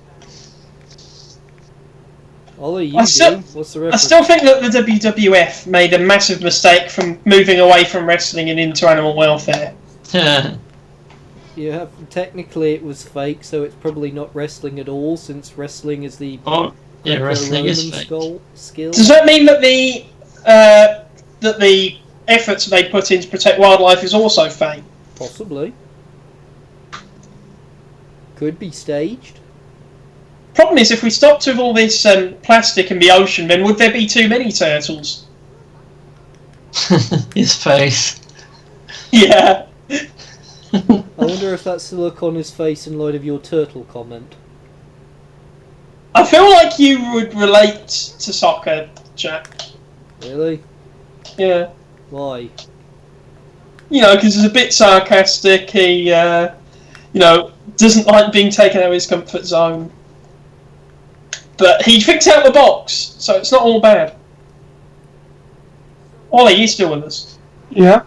Although you I do. still- What's the I reference? still think that the WWF made a massive mistake from moving away from wrestling and into animal welfare. You have technically it was fake, so it's probably not wrestling at all, since wrestling is the Oh, yeah, wrestling is Greco-Roman fake. skill. Does that mean that the efforts they put in to protect wildlife is also fake? Possibly. Could be staged. Problem is, if we stopped with all this plastic in the ocean, then would there be too many turtles? His face. Yeah. I wonder if that's the look on his face in light of your turtle comment. I feel like you would relate to soccer, Jack. Really? Yeah. Why? You know, because he's a bit sarcastic. He, doesn't like being taken out of his comfort zone. But he thinks out the box, so it's not all bad. Ollie, you still with us? Yeah.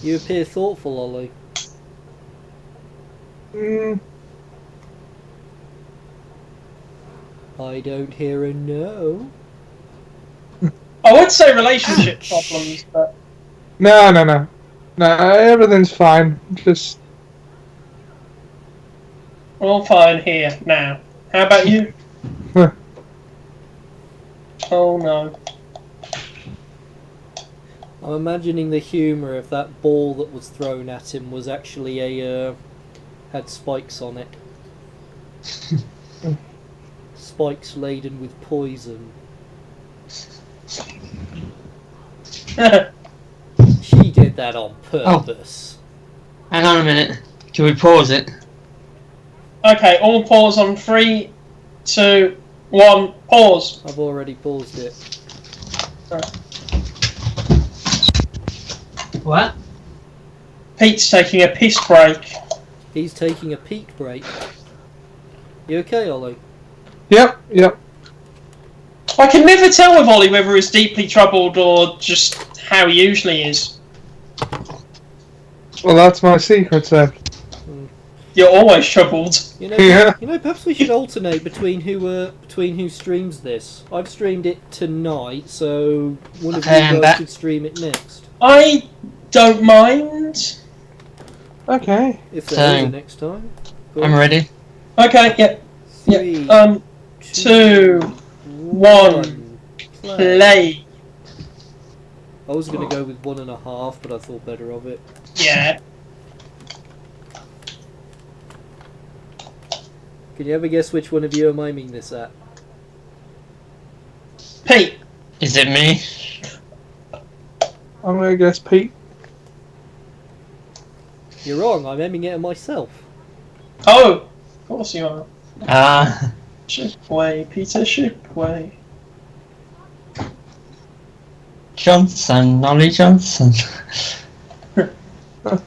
You appear thoughtful, Ollie. I don't hear a no. I would say relationship problems, but... No, everything's fine. Just... We're all fine here, now. How about you? Huh. Oh no. I'm imagining the humour if that ball that was thrown at him was actually had spikes on it. Spikes laden with poison. She did that on purpose. Hang on a minute. Can we pause it? Okay, all pause on 3, 2, 1, pause. I've already paused it. What? Pete's taking a piss break. He's taking a peak break. You okay, Ollie? Yep. I can never tell with Ollie whether he's deeply troubled or just how he usually is. Well, that's my secret, then. You're always troubled. You know, Yeah. Perhaps we should alternate between who streams this. I've streamed it tonight, so one of you guys could stream it next. I don't mind. Okay. If there is a next time. Go I'm on. ready. Okay, yeah. 3, 2, 1, play. I was going to go with 1.5, but I thought better of it. Yeah. Can you ever guess which one of you I'm aiming this at? Pete. Is it me? I'm gonna guess Pete. You're wrong, I'm aiming it at myself. Oh, of course you are. Ship Shipway, Peter Shipway. Johnson, Ollie Johnson. How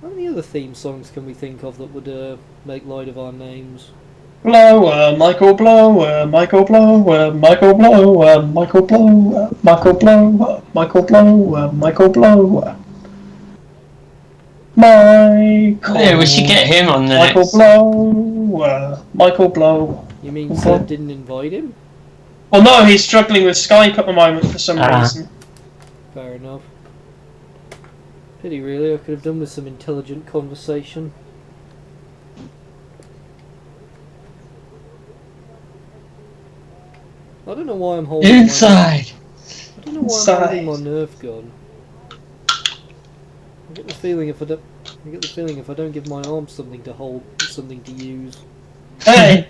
many other theme songs can we think of that would make light of our names? Blower, Michael Blower, Michael Blower, Michael Blower, Michael Blower, Michael Blower, Michael Blower, Michael Blower. Michael. Yeah, we should get him on the Michael next. Blower, Michael Blower. You mean Seb didn't invite him? Well, no, he's struggling with Skype at the moment for some reason. Fair enough. Pity really, I could have done with some intelligent conversation. I don't know why I'm holding Inside. I don't know why I'm holding my Nerf gun. I get the feeling if I don't give my arm something to hold, something to use. Hey!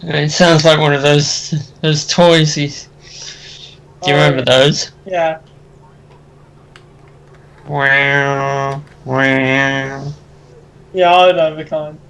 It sounds like one of those toys. Do you remember those? Yeah. Wow, wow. Yeah, I know the kind.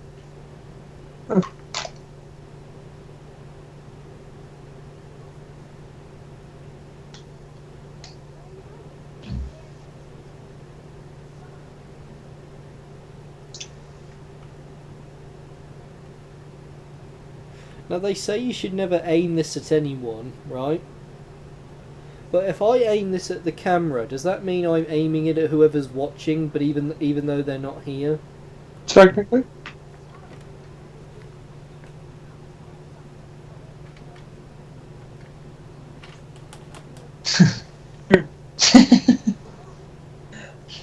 Now they say you should never aim this at anyone, right? But if I aim this at the camera, does that mean I'm aiming it at whoever's watching, but even though they're not here? Technically.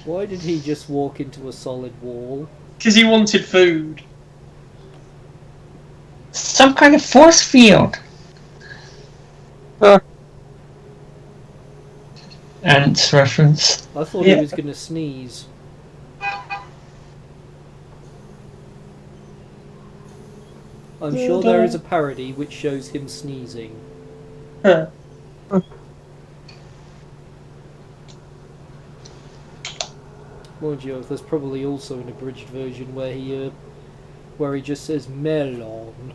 Why did he just walk into a solid wall? Because he wanted food. some kind of force field. Ants reference. I thought Yeah. he was going to sneeze. I'm sure there is a parody which shows him sneezing. Huh. Mind you, there's probably also an abridged version where he just says melon.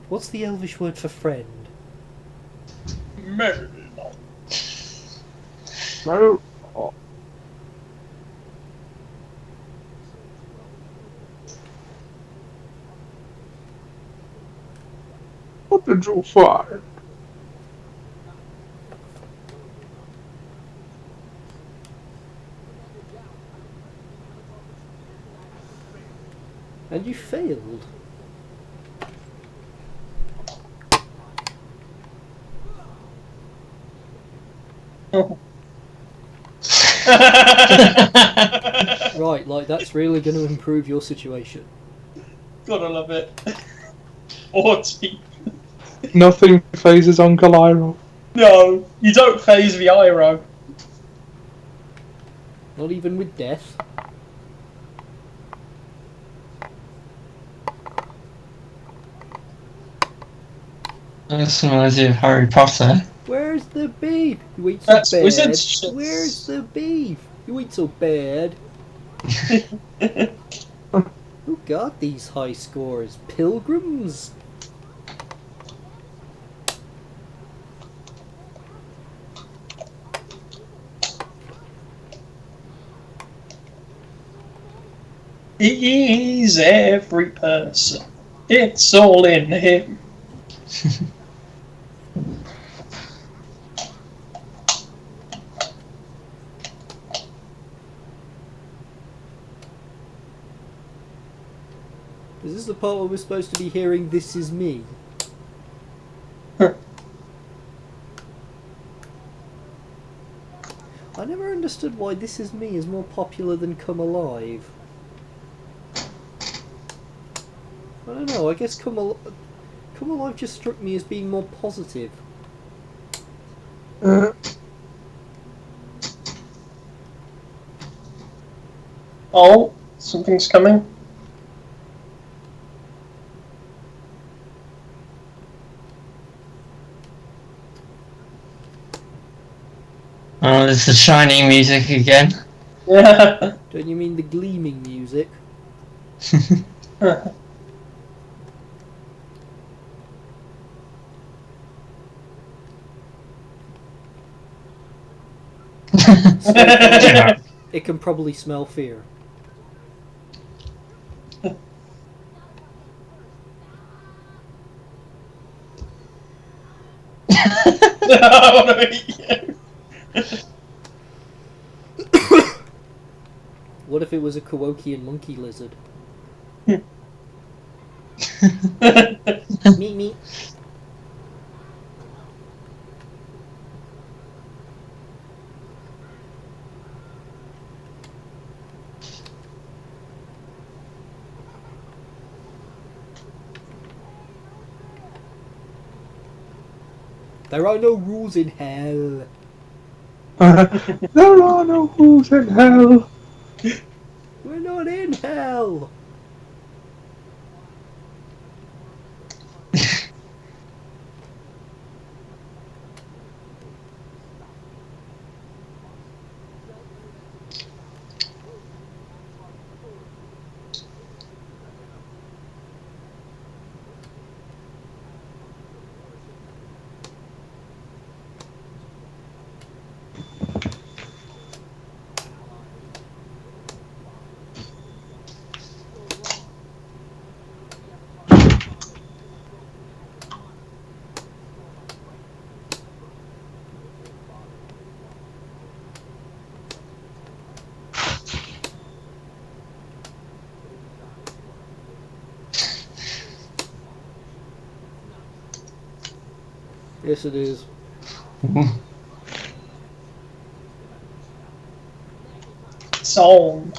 What's the Elvish word for friend? What did you find? And you failed. Right, like that's really going to improve your situation. Gotta love it. 40. Nothing phases Uncle Iroh. No, you don't phase the Iroh. Not even with death. This reminds you of Harry Potter. Where's the beef? You eat so That's bad. wizard shit. Where's the beef? You eat so bad. Who got these high scores? Pilgrims? He's every person. It's all in him. Is this the part where we're supposed to be hearing "This Is Me"? I never understood why "This Is Me" is more popular than "Come Alive." I don't know, I guess Come Alive just struck me as being more positive. Oh, something's coming. Oh, it's the shining music again. Yeah. Don't you mean the gleaming music? It can probably smell fear. I want to eat you. What if it was a Kowokian monkey lizard? Meet me. There are no rules in hell. There are no rules in hell. We're not in hell. Yes, it is. Song.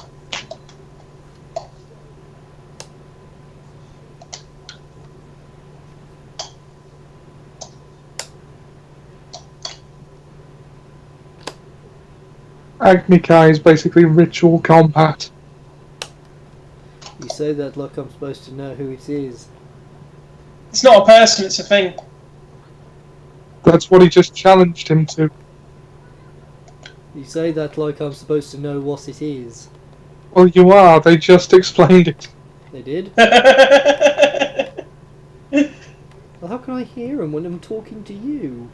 Agni Kai is basically ritual combat. You say that like I'm supposed to know who it is. It's not a person, it's a thing. That's what he just challenged him to. You say that like I'm supposed to know what it is. Well, you are. They just explained it. They did? Well, how can I hear him when I'm talking to you?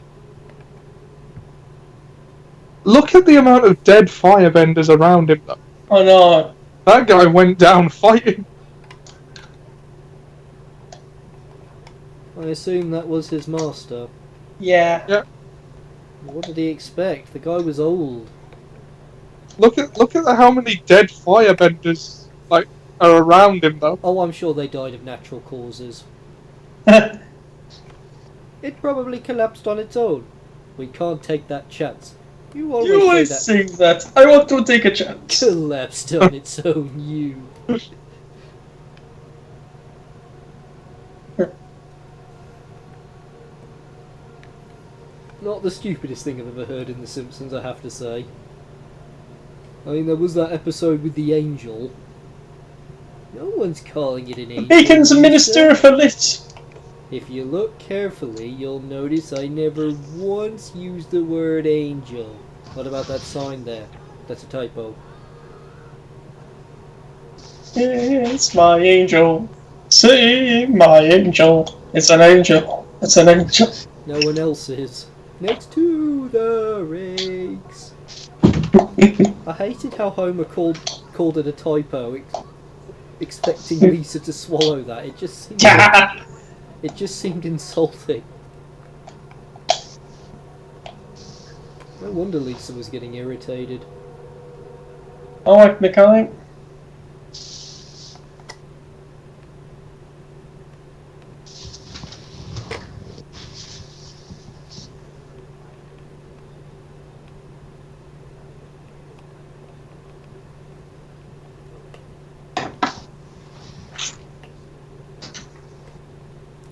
Look at the amount of dead firebenders around him, though. Oh no. That guy went down fighting. I assume that was his master. Yeah. What did he expect? The guy was old. Look at how many dead firebenders are around him, though. Oh, I'm sure they died of natural causes. It probably collapsed on its own. We can't take that chance. You always say say that. I want to take a chance. collapsed on its own, you. Not the stupidest thing I've ever heard in The Simpsons, I have to say. I mean, there was that episode with the angel. No one's calling it an angel. Bacon's a minister Lisa. of a lit. If you look carefully, you'll notice I never once used the word angel. What about that sign there? That's a typo. It's my angel. See my angel. It's an angel. It's an angel. No one else is. Next to the rakes. I hated how Homer called it a typo, expecting Lisa to swallow that. It just seemed insulting. No wonder Lisa was getting irritated. I like the kind.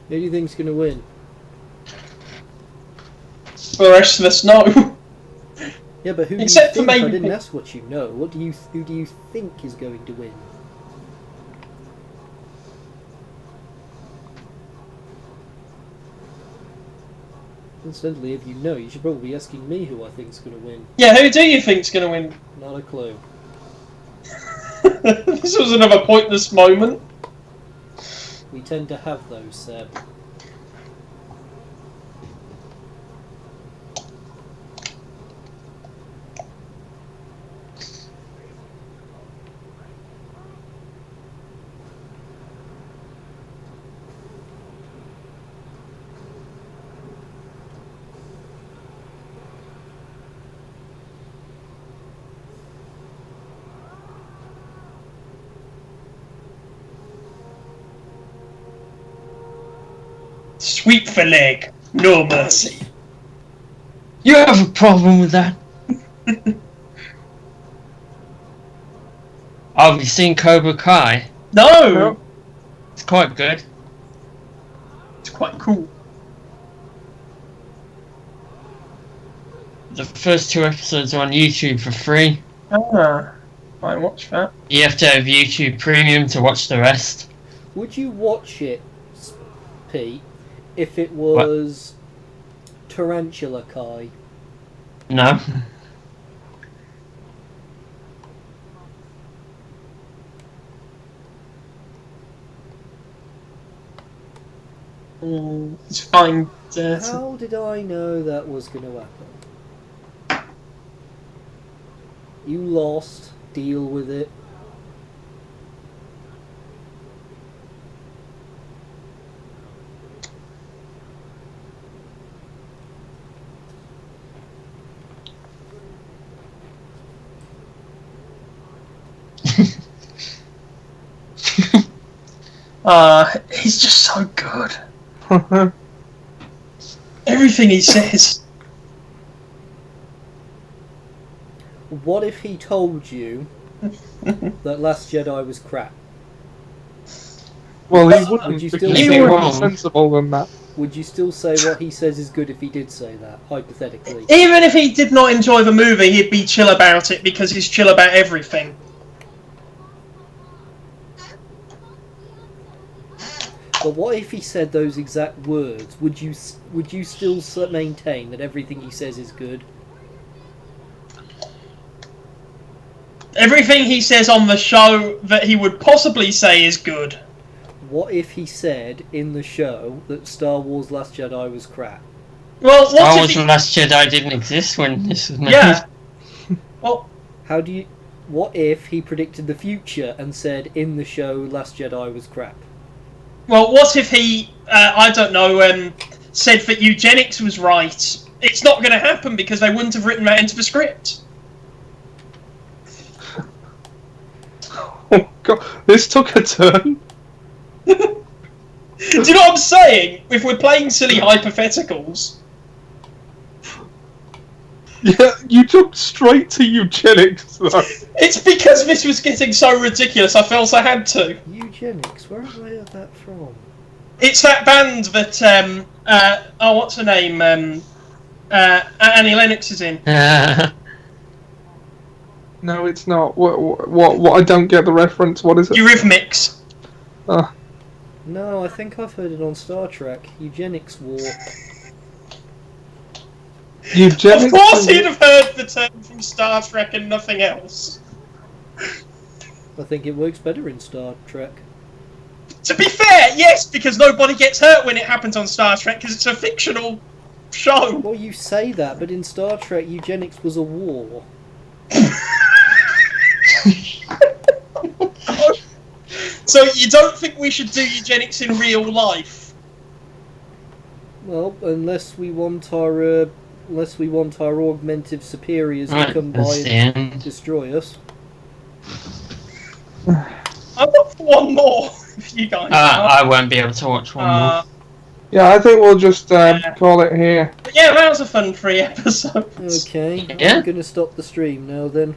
Who do you think's gonna win? The rest of us know. Yeah, but who do Except for you think? I maybe- didn't ask what you know. Who do you think is going to win? Incidentally, if you know, you should probably be asking me who I think's going to win. Yeah, who do you think's going to win? Not a clue. This was another pointless moment. We tend to have those, Seb. Sweep for leg. No mercy. You have a problem with that? Have you seen Cobra Kai? No! It's quite good. It's quite cool. The first 2 episodes are on YouTube for free. Ah, I watch that. You have to have YouTube Premium to watch the rest. Would you watch it, Pete, if it was Tarantula Kai? No. It's fine. Dirty. How did I know that was going to happen? You lost. Deal with it. He's just so good. Everything he says. What if he told you that Last Jedi was crap? Well, he Would wouldn't you because still he's say more wrong? sensible than that. Would you still say what he says is good if he did say that, hypothetically? Even if he did not enjoy the movie, he'd be chill about it because he's chill about everything. But what if he said those exact words? Would you still maintain that everything he says is good? Everything he says on the show that he would possibly say is good. What if he said in the show that Star Wars Last Jedi was crap? Well, Star what Wars if The he... Last Jedi didn't exist when this was made. Yeah. Well, What if he predicted the future and said in the show Last Jedi was crap? well, what if he, I don't know, said that eugenics was right? It's not going to happen because they wouldn't have written that into the script. Oh god, this took a turn. Do you know what I'm saying? If we're playing silly hypotheticals. Yeah, you jumped straight to eugenics, though. It's because this was getting so ridiculous, I felt I had to. Eugenics, where have I heard that from? It's that band that, what's her name? Annie Lennox is in. No, it's not. What? I don't get the reference. What is it? Eurythmics. No, I think I've heard it on Star Trek. Eugenics War. Eugenics. Of course he'd have heard the term from Star Trek and nothing else. I think it works better in Star Trek. To be fair, yes, because nobody gets hurt when it happens on Star Trek because it's a fictional show. Well, you say that, but in Star Trek, eugenics was a war. So you don't think we should do eugenics in real life? Well, unless we want our augmented superiors to come by and destroy us. I've got one more. If you guys. I won't be able to watch one more. Yeah, I think we'll just call it here. But yeah, that was a fun free episode. Okay, Yeah. I'm gonna stop the stream now then.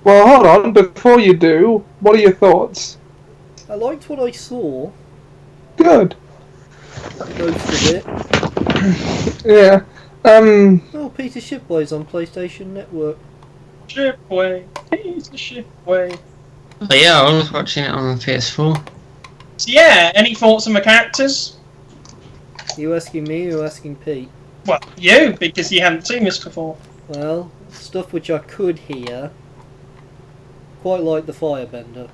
Well, hold on. Before you do, what are your thoughts? I liked what I saw, Good. most of it. Yeah. Oh, Peter Shipway's on PlayStation Network. Shipway, he's the shipway. But yeah, I was watching it on PS4. So yeah, any thoughts on the characters? You asking me or asking Pete? Well, you, because you haven't seen this before. Well, stuff which I could hear. Quite like the Firebender.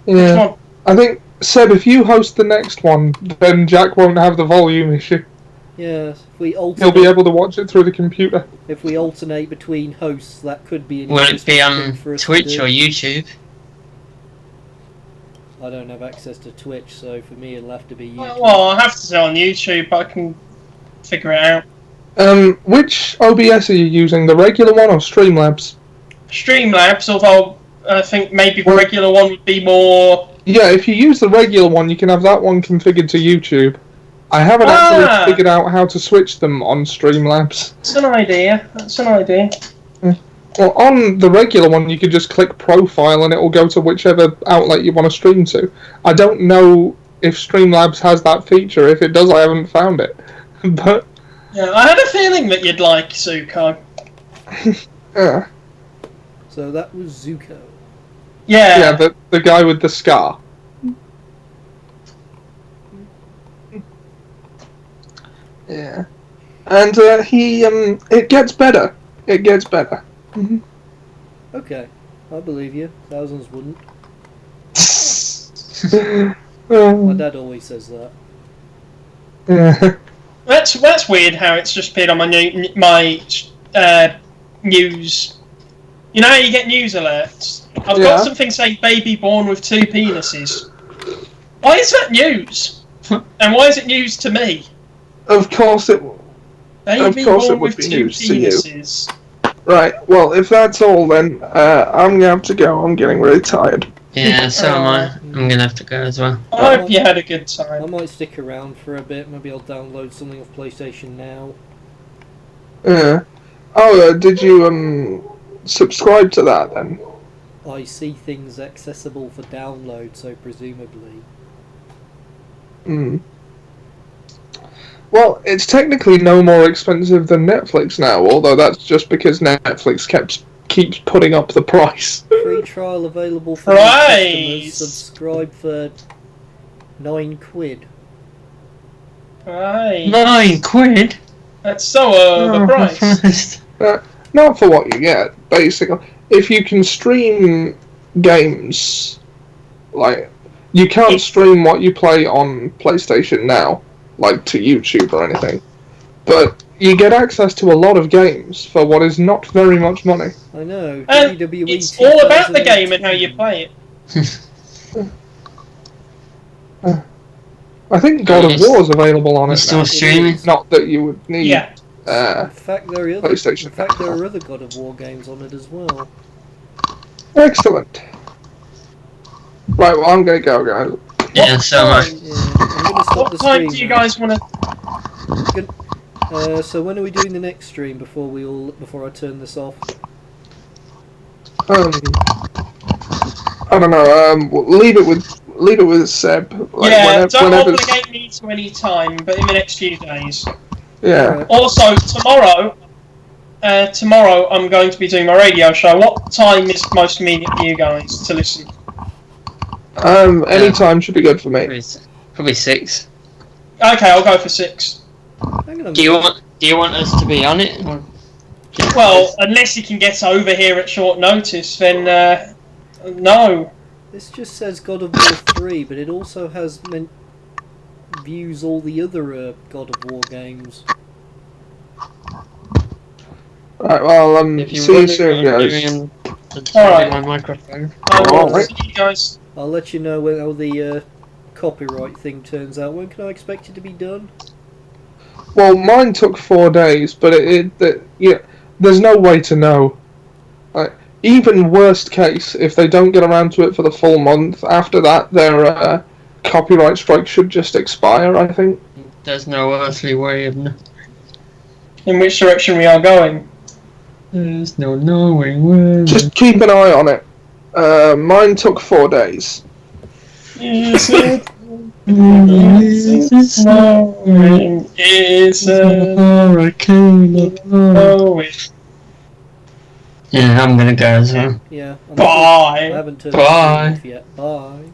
Which Yeah. one? I think, Seb, if you host the next one, then Jack won't have the volume issue. Yes, if we He'll be alternate, able to watch it through the computer. if we alternate between hosts, that could be an Will it interesting be thing on for us to Twitch do. or YouTube? I don't have access to Twitch, so for me it'll have to be YouTube. Well, I'll have to do it on YouTube, but I can figure it out. Which OBS are you using? The regular one or Streamlabs? Streamlabs, although I think maybe the Well- regular one would be more... Yeah, if you use the regular one, you can have that one configured to YouTube. I haven't actually figured out how to switch them on Streamlabs. That's an idea. That's an idea. Well, on the regular one, you could just click profile and it will go to whichever outlet you want to stream to. I don't know if Streamlabs has that feature. If it does, I haven't found it. But, Yeah, I had a feeling that you'd like Zuko. yeah, So that was Zuko. yeah, the guy with the scar. Yeah. And it gets better. It gets better. Okay, I believe you. Thousands wouldn't. My dad always says that. Yeah. That's weird how it's just appeared on my news. You know how you get news alerts? I've Yeah. got something saying baby born with 2 penises. Why is that news? And why is it news to me? Of course it will. Baby course it born would with be 2 news to you. penises. Right, well, if that's all, then I'm going to have to go. I'm getting really tired. Yeah, so am I. I'm gonna have to go as well. I hope you had a good I time. might stick around for a bit. Maybe I'll download something off PlayStation Now. Did you subscribe to that then? I see things accessible for download, so presumably. Well, it's technically no more expensive than Netflix now, although that's just because Netflix keeps putting up the price. Free trial available for new Right. customers. Subscribe for £9. Right. £9? That's so Oh, overpriced. Not for what you get, basically. If you can stream games, like, you can't stream what you play on PlayStation now, like to YouTube or anything, but you get access to a lot of games for what is not very much money. I know. And WWE it's all about the 2018. game and how you play it. I think God of War is available on We're it still now. streaming. Not that you would need Yeah. In fact, there are PlayStation. other God of War games on it as well. Excellent. Right, well, I'm gonna go, guys. Yeah, so much. Yeah, I'm gonna stop What the time stream do you now. guys want to? So when are we doing the next stream before I turn this off? I don't know. Leave it with Seb. Like, Yeah, don't whenever's- obligate me to any time, but in the next few days. Yeah. Alright. Also, tomorrow I'm going to be doing my radio show. What time is most convenient for you guys to listen? Any time should be good for me. Probably 6. Okay, I'll go for 6. Hang on a Do you minute. want us to be on it? Or Well, unless you can get over here at short notice, then no. This just says God of War 3, but it also has views all the other God of War games. Right, well, if you see you want soon, guys. Alright. my microphone. I will Alright. see you guys. I'll let you know how the copyright thing turns out. When can I expect it to be done? Well, mine took 4 days, but there's no way to know. Even worst case, if they don't get around to it for the full month, after that, their copyright strike should just expire, I think. There's no earthly way of In which direction we are going. There's no knowing where. Just keep an eye on it. Mine took 4 days. Is it Is it snowing? Is it hurricane? snowing? Yeah, I'm gonna go as well. Yeah. I Bye. haven't turned the Bye. stream off yet. Bye.